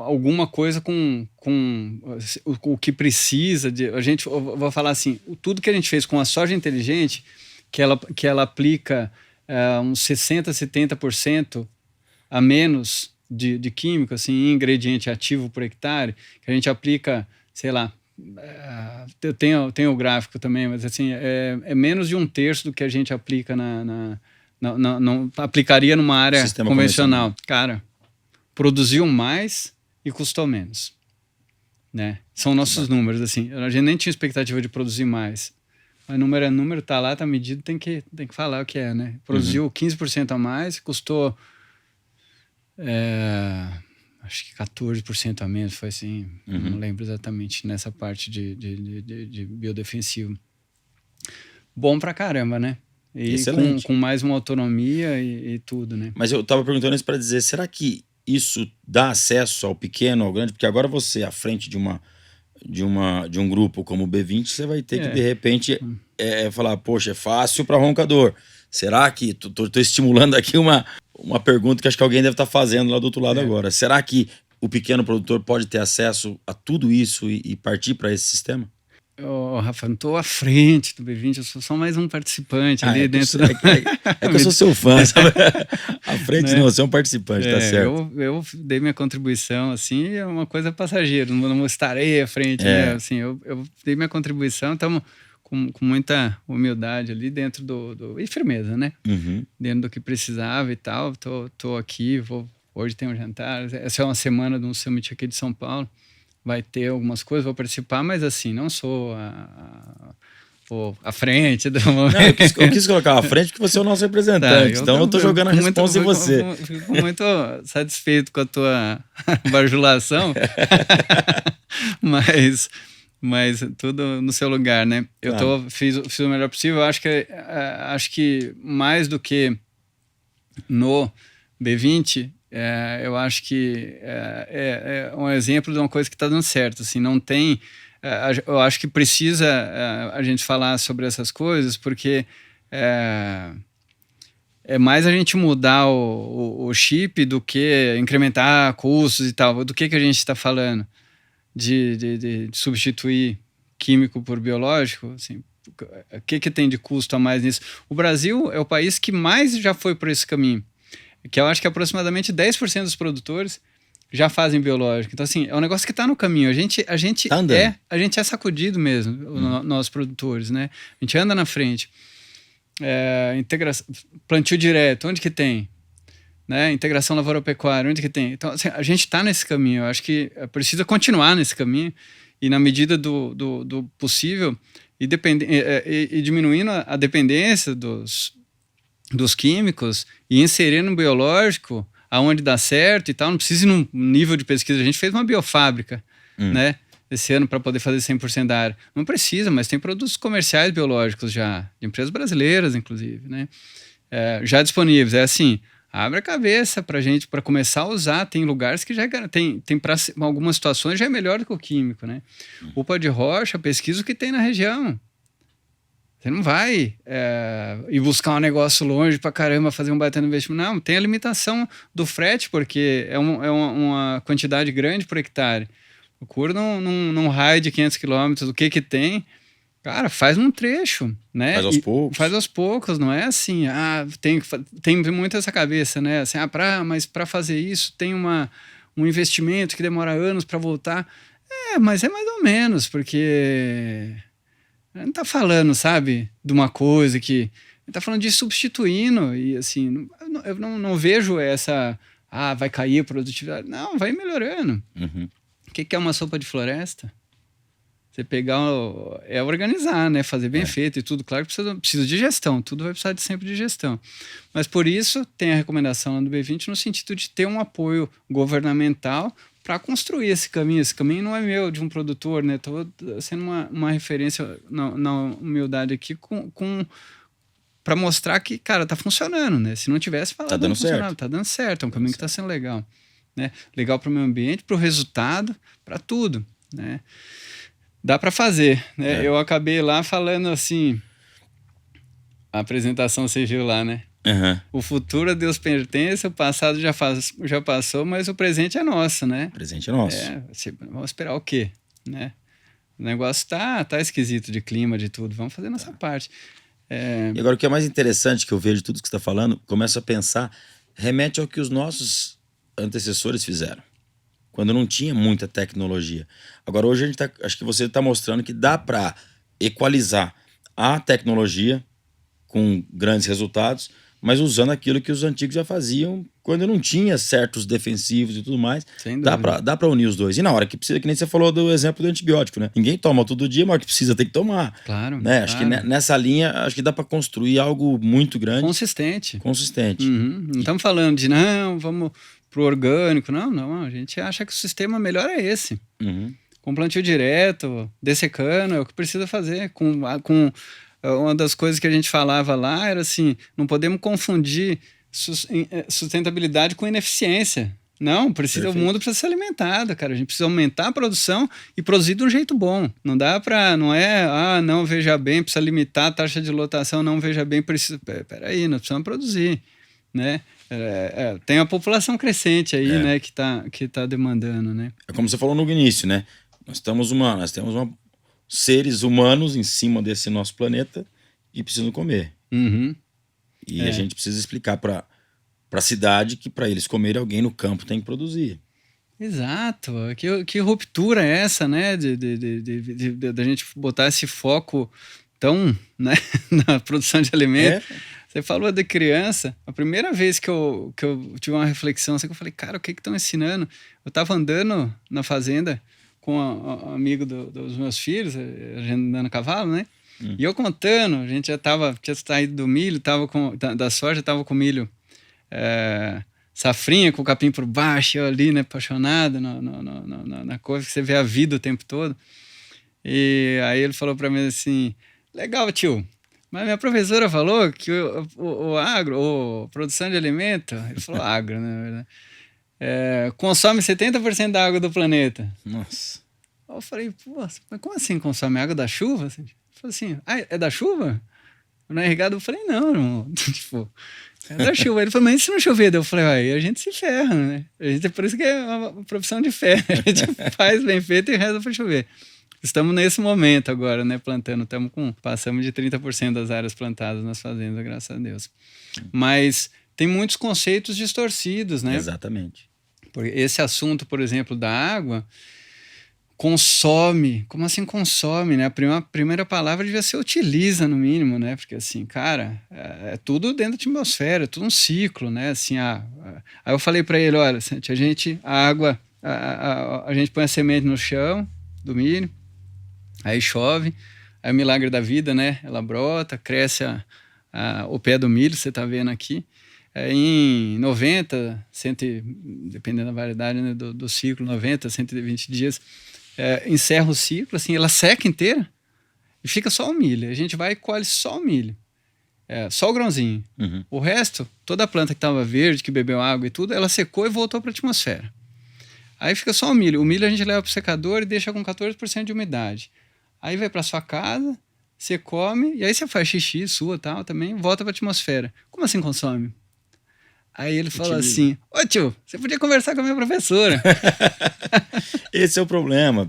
alguma coisa com o que precisa. Eu vou falar assim, tudo que a gente fez com a soja inteligente, que ela aplica uns 60%, 70% a menos de químico, assim, em ingrediente ativo por hectare, que a gente aplica, sei lá, eu tenho o gráfico também, mas assim, é menos de 1/3 do que a gente aplica não aplicaria numa área Sistema convencional. Cara, produziu mais e custou menos, né? São nossos números, assim. A gente nem tinha expectativa de produzir mais. Mas número é número, tá lá, tá medido, tem que falar o que é, né? Produziu 15% a mais, custou acho que 14% a menos, foi assim, não lembro exatamente nessa parte de biodefensivo. Bom pra caramba, né? E com mais uma autonomia e tudo, né? Mas eu tava perguntando isso para dizer, será que isso dá acesso ao pequeno, ao grande? Porque agora você, à frente de um grupo como o B20, você vai ter que, de repente, falar, poxa, é fácil para roncador. Será que... Tô estimulando aqui uma pergunta que acho que alguém deve estar fazendo lá do outro lado agora. Será que o pequeno produtor pode ter acesso a tudo isso e partir para esse sistema? Rafa, não estou à frente do B20, eu sou só mais um participante ali dentro da... É que eu sou seu fã, sabe? À frente não, você é um participante, tá certo. Eu dei minha contribuição, assim, é uma coisa passageira, não estarei à frente, né? Assim, eu dei minha contribuição, estamos com muita humildade ali dentro e firmeza, né? Dentro do que precisava e tal, tô aqui, hoje tem um jantar, essa é uma semana de um summit aqui de São Paulo, vai ter algumas coisas, vou participar, mas assim, não sou a frente do momento. Não, eu quis colocar à frente porque você é o nosso representante, então eu tô jogando a responsa em você. Fico muito satisfeito com a tua bajulação, mas tudo no seu lugar, né? Eu fiz o melhor possível, acho que mais do que no B20, eu acho que é um exemplo de uma coisa que está dando certo, assim, não tem... eu acho que precisa a gente falar sobre essas coisas, porque é mais a gente mudar o chip do que incrementar custos e tal. Do que a gente está falando? De substituir químico por biológico? Assim, o que tem de custo a mais nisso? O Brasil é o país que mais já foi por esse caminho, que eu acho que aproximadamente 10% dos produtores já fazem biológico. Então, assim, é um negócio que está no caminho. A gente é sacudido mesmo, nós produtores, né? A gente anda na frente. Integração, plantio direto, onde que tem? Né? Integração lavoura-pecuária, onde que tem? Então, assim, a gente está nesse caminho. Eu acho que precisa continuar nesse caminho e, na medida do possível, e diminuindo a dependência dos químicos e inserir no biológico aonde dá certo e tal, não precisa ir num nível de pesquisa. A gente fez uma biofábrica, né, esse ano para poder fazer 100% da área. Não precisa, mas tem produtos comerciais biológicos já, de empresas brasileiras, inclusive, né, já disponíveis. É assim, abre a cabeça pra gente, para começar a usar. Tem lugares que já tem para algumas situações já é melhor do que o químico, né. Upa de rocha, pesquisa o que tem na região. Você não vai ir buscar um negócio longe pra caramba, fazer um baita investimento. Não, tem a limitação do frete, porque é uma quantidade grande por hectare. Procura num raio de 500 quilômetros, o que tem. Cara, faz num trecho, né? Faz aos poucos, não é assim. Tem muito essa cabeça, né? Assim, mas para fazer isso tem um investimento que demora anos para voltar. Mas é mais ou menos, porque não está falando, sabe, de uma coisa que... Está falando de substituindo, e assim, eu não vejo essa... vai cair a produtividade. Não, vai melhorando. Uhum. O que é uma sopa de floresta? Você pegar... É organizar, né? Fazer bem feito e tudo. Claro que precisa de gestão. Tudo vai precisar sempre de gestão. Mas por isso tem a recomendação do B20 no sentido de ter um apoio governamental para construir esse caminho. Esse caminho não é meu, de um produtor, né? Estou sendo uma referência na humildade aqui para mostrar que, cara, tá funcionando, né? Se não tivesse falado, tá dando certo. Tá dando certo, é um caminho que tá sendo legal, né? Legal para o meio ambiente, para o resultado, para tudo, né? Dá para fazer, né? Eu acabei lá falando assim, a apresentação você viu lá, né? Uhum. O futuro a Deus pertence, o passado já passou, mas o presente é nosso, né? O presente é nosso. Vamos esperar o quê, né? O negócio tá esquisito de clima, de tudo, vamos fazer nossa parte. E agora o que é mais interessante que eu vejo de tudo que você está falando, começo a pensar, remete ao que os nossos antecessores fizeram, quando não tinha muita tecnologia. Agora hoje acho que você está mostrando que dá para equalizar a tecnologia com grandes resultados, mas usando aquilo que os antigos já faziam quando não tinha certos defensivos e tudo mais. Sem dá dúvida. para unir os dois. E na hora que precisa, que nem você falou do exemplo do antibiótico, né? Ninguém toma todo dia, mas na hora que precisa tem que tomar. Claro. Né? Acho que nessa linha, acho que dá para construir algo muito grande. Consistente. Uhum. Não estamos falando de, vamos pro orgânico. Não. A gente acha que o sistema melhor é esse. Uhum. Com plantio direto, dessecando, é o que precisa fazer. Uma das coisas que a gente falava lá era assim, não podemos confundir sustentabilidade com ineficiência. Não, o mundo precisa ser alimentado, cara. A gente precisa aumentar a produção e produzir de um jeito bom. Não dá para, não veja bem, precisa limitar a taxa de lotação, não veja bem, precisa... Peraí, nós precisamos produzir, né? Tem a população crescente aí, né, que tá demandando, né? É como você falou no início, né? Nós temos seres humanos em cima desse nosso planeta e precisam comer. Uhum. E a gente precisa explicar para a cidade que para eles comerem, alguém no campo tem que produzir. Exato. Que ruptura é essa, né? Da gente botar esse foco tão, né, na produção de alimentos. Você falou de criança. A primeira vez que eu tive uma reflexão, assim, que eu falei, cara, o que estão ensinando? Eu estava andando na fazenda com um amigo dos meus filhos, a gente andando a cavalo, né? E eu contando, a gente tinha saído do milho, da soja, tava com milho safrinha, com o capim por baixo, eu ali, né, apaixonado na coisa, que você vê a vida o tempo todo. E aí ele falou para mim assim, legal, tio, mas minha professora falou que o agro, a produção de alimento, ele falou agro, né, na verdade, consome 70% da água do planeta. Nossa. Eu falei, mas como assim consome água da chuva? Ele falou assim, é da chuva? Não é irrigado? Eu falei, não, irmão. Tipo, é da chuva. Ele falou, mas e se não chover? Eu falei, aí a gente se ferra, né? Por isso que é uma profissão de fé. A gente faz bem feito e reza para chover. Estamos nesse momento agora, né, plantando. Passamos de 30% das áreas plantadas nas fazendas, graças a Deus. Mas tem muitos conceitos distorcidos, né? Exatamente. Porque esse assunto, por exemplo, da água, consome. Como assim consome, né? A primeira palavra devia ser utiliza, no mínimo, né? Porque assim, cara, é tudo dentro da atmosfera, é tudo um ciclo, né? Assim, aí eu falei para ele, olha, a água, a gente põe a semente no chão do milho, aí chove, aí é o milagre da vida, né? Ela brota, cresce o pé do milho, você tá vendo aqui. Em 90, dependendo da variedade, né, do ciclo, 90, 120 dias, encerra o ciclo, assim, ela seca inteira e fica só o milho. A gente vai e colhe só o milho, só o grãozinho. Uhum. O resto, toda a planta que estava verde, que bebeu água e tudo, ela secou e voltou para a atmosfera. Aí fica só o milho. O milho a gente leva para o secador e deixa com 14% de umidade. Aí vai para sua casa, você come, e aí você faz xixi, sua tal, também, volta para a atmosfera. Como assim consome? Aí ele falou assim, ô tio, você podia conversar com a minha professora. Esse é o problema.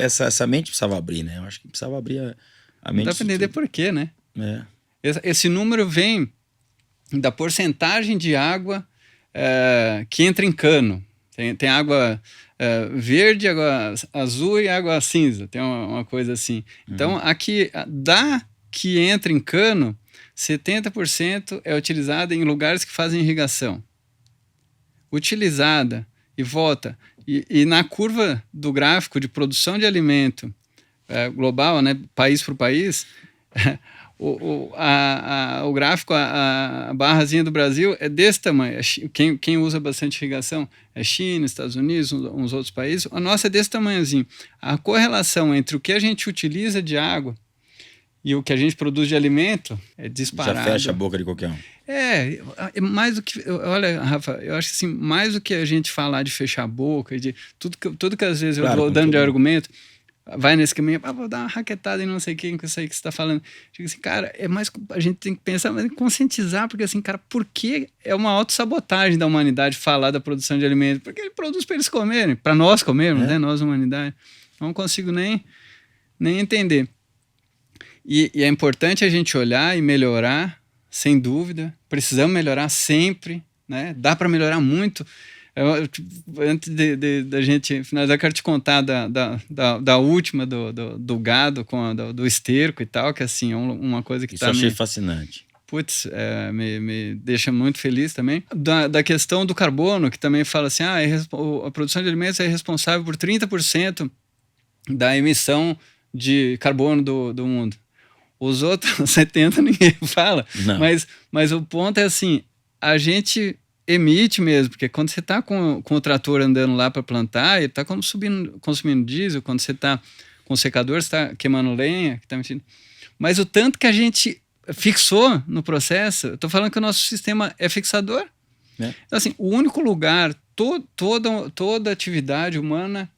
Essa mente precisava abrir, né? Eu acho que precisava abrir a mente. Dá para entender por quê, né? Esse número vem da porcentagem de água que entra em cano. Tem água verde, água azul e água cinza. Tem uma coisa assim. Então, aqui, da que entra em cano, 70% é utilizada em lugares que fazem irrigação. Utilizada e volta. E na curva do gráfico de produção de alimento global, né, país por país, o gráfico, a barrazinha do Brasil é desse tamanho. Quem usa bastante irrigação é China, Estados Unidos, uns outros países. A nossa é desse tamanhozinho. A correlação entre o que a gente utiliza de água e o que a gente produz de alimento é disparado. Já fecha a boca de qualquer um. É mais do que... Olha, Rafa, eu acho que assim, mais do que a gente falar de fechar a boca, de tudo que às vezes eu vou dando de argumento, vai nesse caminho, vou dar uma raquetada e não sei quem com isso aí que você está falando. Digo assim, cara, é mais... A gente tem que pensar, mas conscientizar, porque assim, cara, por que é uma autossabotagem da humanidade falar da produção de alimentos? Porque ele produz para eles comerem, para nós comermos, né? Nós, humanidade. Não consigo nem entender. E é importante a gente olhar e melhorar, sem dúvida. Precisamos melhorar sempre, né? Dá para melhorar muito. Antes da gente finalizar, eu quero te contar da última do gado, do esterco e tal, que assim, é uma coisa que Isso eu achei fascinante. Putz, me deixa muito feliz também. Da questão do carbono, que também fala assim, a produção de alimentos é responsável por 30% da emissão de carbono do mundo. Os outros 70 ninguém fala. Mas o ponto é assim, a gente emite mesmo, porque quando você está com o trator andando lá para plantar, ele está consumindo diesel, quando você está com o secador, você está queimando lenha, mas o tanto que a gente fixou no processo, eu estou falando que o nosso sistema é fixador. Então assim, o único lugar, toda atividade humana,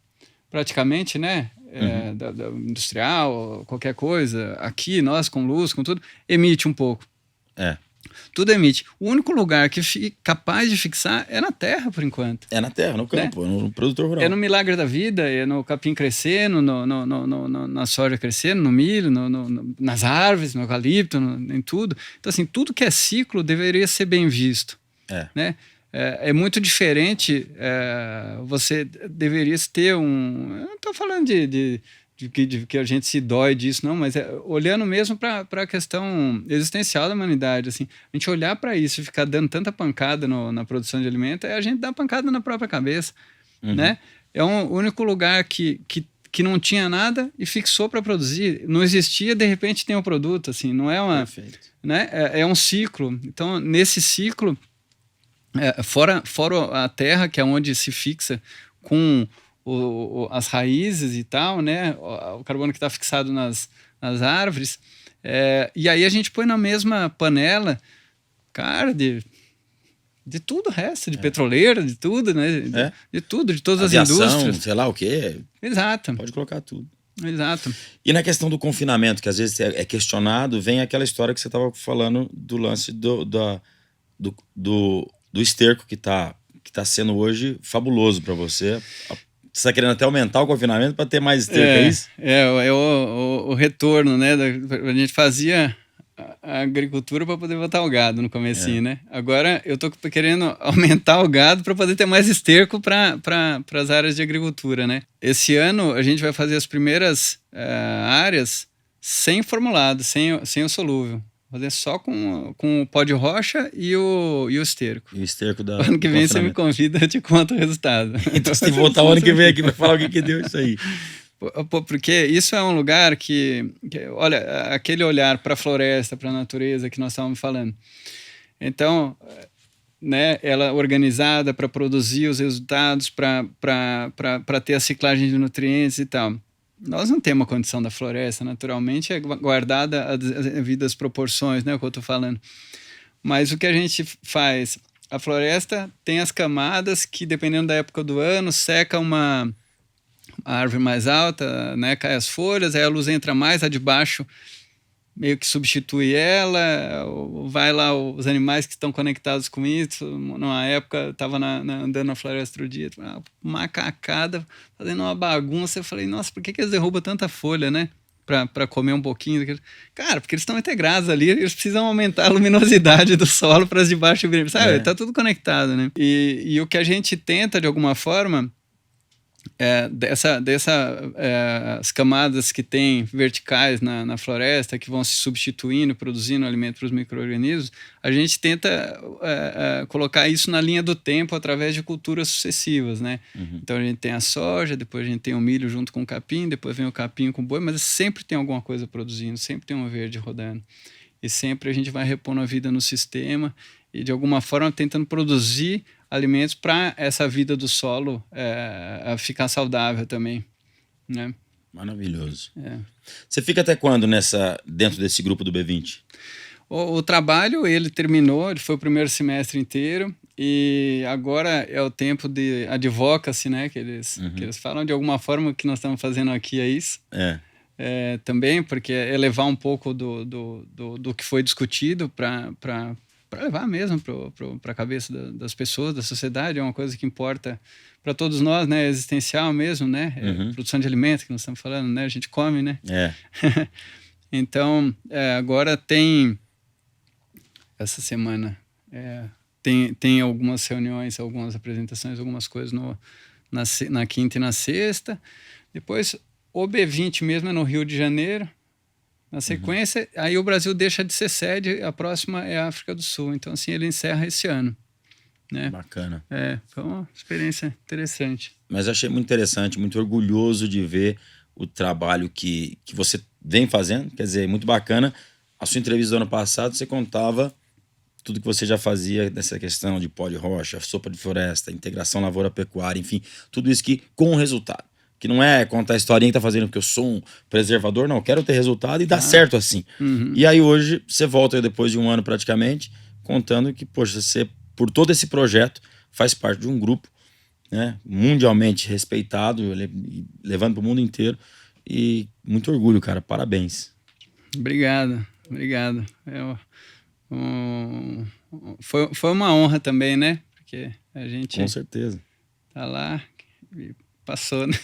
praticamente, né, da industrial, qualquer coisa, aqui nós com luz, com tudo, emite um pouco. Tudo emite. O único lugar que capaz de fixar é na terra, por enquanto. É na terra, no campo, no produtor rural. É no milagre da vida, é no capim crescendo, na soja crescendo, no milho, nas árvores, no eucalipto, em tudo. Então, assim, tudo que é ciclo deveria ser bem visto. Né? É muito diferente, você deveria ter eu não estou falando de que a gente se dói disso, não, mas olhando mesmo para a questão existencial da humanidade, assim, a gente olhar para isso e ficar dando tanta pancada na produção de alimento, a gente dá pancada na própria cabeça, né? É o único lugar que não tinha nada e fixou para produzir, não existia, de repente tem um produto, assim, não é uma... Perfeito. Né? É um ciclo, então nesse ciclo, fora a terra, que é onde se fixa com as raízes e tal, né? O carbono que está fixado nas árvores, e aí a gente põe na mesma panela, cara, de tudo o resto, de petroleira, de tudo, né? De tudo, de todas Aviação, as indústrias. sei lá o quê. Exato. Pode colocar tudo. Exato. E na questão do confinamento, que às vezes é questionado, vem aquela história que você estava falando do lance do esterco que tá sendo hoje fabuloso para você. Você está querendo até aumentar o confinamento para ter mais esterco, é isso? É o retorno, né? A gente fazia a agricultura para poder botar o gado no comecinho, né? Agora eu tô querendo aumentar o gado para poder ter mais esterco para as áreas de agricultura, né? Esse ano a gente vai fazer as primeiras áreas sem formulado, sem o solúvel. Fazer só com o pó de rocha e o esterco. E o esterco da... Ano que vem você me convida, eu te conto o resultado. Então você tem que voltar o ano que vem aqui para falar o que deu isso aí. Porque isso é um lugar que olha, aquele olhar para a floresta, para a natureza que nós estávamos falando. Então, né, ela organizada para produzir os resultados, para ter a ciclagem de nutrientes e tal. Nós não temos a condição da floresta, naturalmente é guardada as devidas proporções, né, o que eu estou falando. Mas o que a gente faz? A floresta tem as camadas que, dependendo da época do ano, seca a árvore mais alta, né, cai as folhas, aí a luz entra mais, a de baixo meio que substitui ela, vai lá os animais que estão conectados com isso. Numa época, eu estava andando na floresta outro dia, uma macacada fazendo uma bagunça. Eu falei, nossa, por que eles derrubam tanta folha, né? para comer um pouquinho. Cara, porque eles estão integrados ali, eles precisam aumentar a luminosidade do solo para as de baixo brilho, sabe? Tá tudo conectado, né? E o que a gente tenta, de alguma forma, as camadas que tem verticais na floresta, que vão se substituindo, produzindo alimento para os micro-organismos, a gente tenta colocar isso na linha do tempo através de culturas sucessivas, né? Então a gente tem a soja, depois a gente tem o milho junto com o capim, depois vem o capim com o boi, mas sempre tem alguma coisa produzindo, sempre tem um verde rodando. E sempre a gente vai repondo a vida no sistema e, de alguma forma, tentando produzir alimentos para essa vida do solo ficar saudável também, né? Maravilhoso. Você fica até quando dentro desse grupo do B20? O trabalho, ele terminou, ele foi o primeiro semestre inteiro e agora é o tempo de advocacy, né? Que eles falam, de alguma forma, o que nós estamos fazendo aqui é isso. Também, porque é levar um pouco do que foi discutido para levar mesmo para a cabeça das pessoas, da sociedade. É uma coisa que importa para todos nós, né? Existencial mesmo, né? Produção de alimentos que nós estamos falando, né? A gente come, né? Então, agora tem... Essa semana tem algumas reuniões, algumas apresentações, algumas coisas na quinta e na sexta. Depois, o B20 mesmo é no Rio de Janeiro. Na sequência, aí o Brasil deixa de ser sede, a próxima é a África do Sul. Então, assim, ele encerra esse ano, né? Bacana. Foi uma experiência interessante. Mas achei muito interessante, muito orgulhoso de ver o trabalho que você vem fazendo. Quer dizer, muito bacana. A sua entrevista do ano passado, você contava tudo que você já fazia nessa questão de pó de rocha, sopa de floresta, integração lavoura-pecuária, enfim, tudo isso com resultado. Que não é contar a historinha que tá fazendo porque eu sou um preservador, não, eu quero ter resultado e dar certo assim. E aí hoje você volta depois de um ano praticamente, contando que, poxa, você, por todo esse projeto, faz parte de um grupo, né, mundialmente respeitado, levando para o mundo inteiro. E muito orgulho, cara, parabéns. Obrigado. Foi uma honra também, né? Porque a gente... Com certeza. Tá lá e passou, né?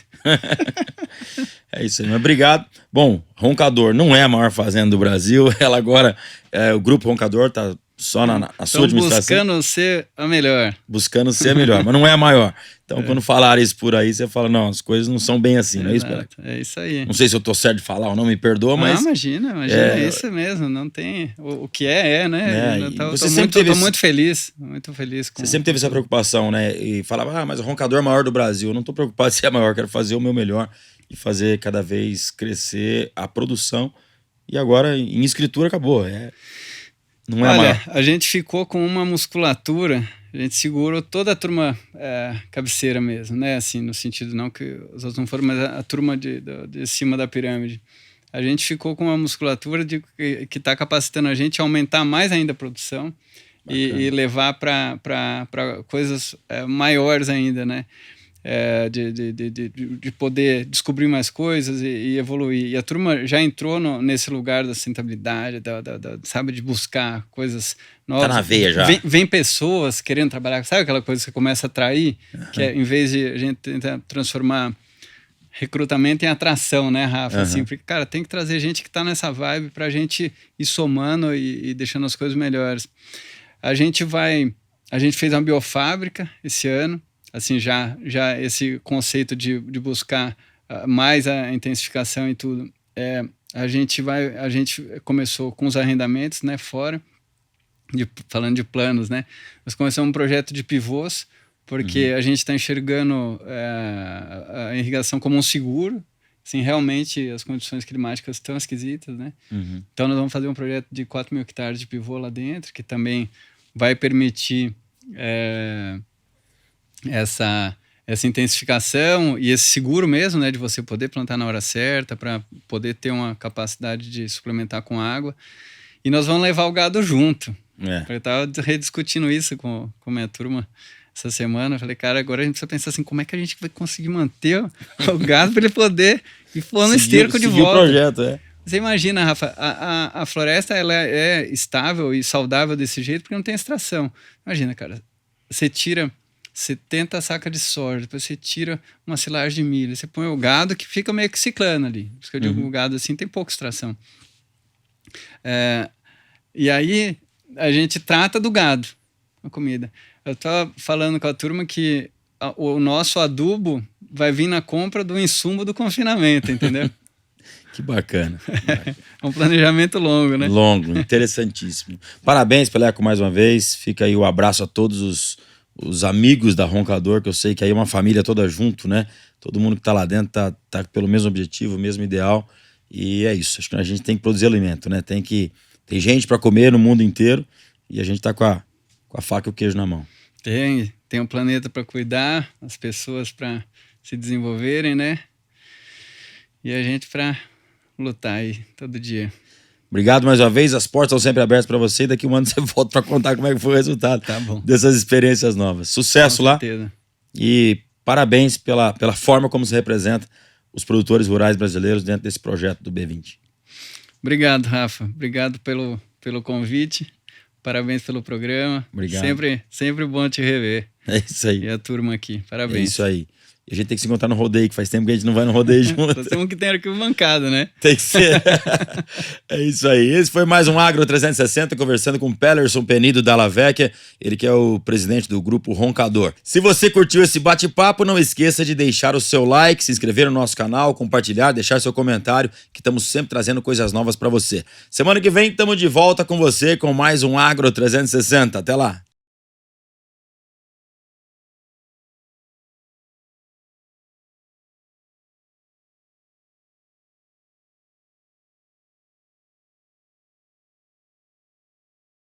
É isso aí, mas obrigado. Bom, Roncador não é a maior fazenda do Brasil. Ela agora, o Grupo Roncador tá só na sua administração. Buscando ser a melhor. Buscando ser a melhor, mas não é a maior. Então, quando falar isso por aí, você fala, não, as coisas não são bem assim, não é isso, Pelé? É isso aí. Não sei se eu tô certo de falar ou não, me perdoa, mas... Não, imagina, é isso mesmo, não tem... O que né? Tô muito feliz com... Você sempre teve essa preocupação, né? E falava, mas o Roncador é o maior do Brasil. Eu não tô preocupado se é maior, quero fazer o meu melhor e fazer cada vez crescer a produção. E agora, em escritura, acabou. Não é a maior. A gente ficou com uma musculatura... A gente segurou toda a turma cabeceira mesmo, né? Assim, no sentido não que os outros não foram, mas a turma de cima da pirâmide. A gente ficou com uma musculatura que está capacitando a gente a aumentar mais ainda a produção e levar para coisas maiores ainda, né? De poder descobrir mais coisas e evoluir. E a turma já entrou nesse lugar da sustentabilidade, sabe, de buscar coisas novas. Tá na veia já. Vem pessoas querendo trabalhar, sabe aquela coisa que você começa a atrair? Que em vez de a gente tentar transformar recrutamento em atração, né, Rafa? Assim, porque, cara, tem que trazer gente que tá nessa vibe pra gente ir somando e deixando as coisas melhores. A gente fez uma biofábrica esse ano. Assim, já esse conceito de buscar mais a intensificação e tudo, a gente começou com os arrendamentos, né, fora, falando de planos, né, nós começamos um projeto de pivôs, porque a gente está enxergando a irrigação como um seguro, assim, realmente as condições climáticas estão esquisitas, né, então nós vamos fazer um projeto de 4.000 hectares de pivô lá dentro, que também vai permitir essa intensificação e esse seguro mesmo, né, de você poder plantar na hora certa, para poder ter uma capacidade de suplementar com água. E nós vamos levar o gado junto. Eu estava rediscutindo isso com minha turma essa semana. Eu falei, cara, agora a gente precisa pensar assim, como é que a gente vai conseguir manter o gado para ele poder ir pôr no esterco de volta. O projeto, Você imagina, Rafa, a floresta ela é estável e saudável desse jeito porque não tem extração. Imagina, cara, você tira 70 sacas de soja, depois você tira uma silagem de milho, você põe o gado que fica meio que ciclando ali. Por isso que eu digo o gado assim tem pouca extração. E aí a gente trata do gado, a comida. Eu estava falando com a turma que o nosso adubo vai vir na compra do insumo do confinamento, entendeu? Que bacana. É um planejamento longo, né? Longo, interessantíssimo. Parabéns, Peleco, mais uma vez. Fica aí o abraço a todos os amigos da Roncador, que eu sei que aí é uma família toda junto, né? Todo mundo que tá lá dentro tá pelo mesmo objetivo, mesmo ideal. E é isso. Acho que a gente tem que produzir alimento, né? Tem gente para comer no mundo inteiro e a gente tá com a faca e o queijo na mão. Tem um planeta para cuidar, as pessoas para se desenvolverem, né? E a gente para lutar aí todo dia. Obrigado mais uma vez, as portas estão sempre abertas para você e daqui um ano você volta para contar como é que foi o resultado dessas experiências novas. Sucesso lá e parabéns pela forma como se representa os produtores rurais brasileiros dentro desse projeto do B20. Obrigado, Rafa. Obrigado pelo convite. Parabéns pelo programa. Obrigado. Sempre bom te rever. É isso aí. E a turma aqui. Parabéns. É isso aí. E a gente tem que se encontrar no rodeio, que faz tempo que a gente não vai no rodeio junto. Nós temos que ter arquibancada, né? Tem que ser. É isso aí. Esse foi mais um Agro 360, conversando com Pelerson Penido Dalla Vecchia, ele que é o presidente do Grupo Roncador. Se você curtiu esse bate-papo, não esqueça de deixar o seu like, se inscrever no nosso canal, compartilhar, deixar seu comentário, que estamos sempre trazendo coisas novas para você. Semana que vem estamos de volta com você com mais um Agro 360. Até lá.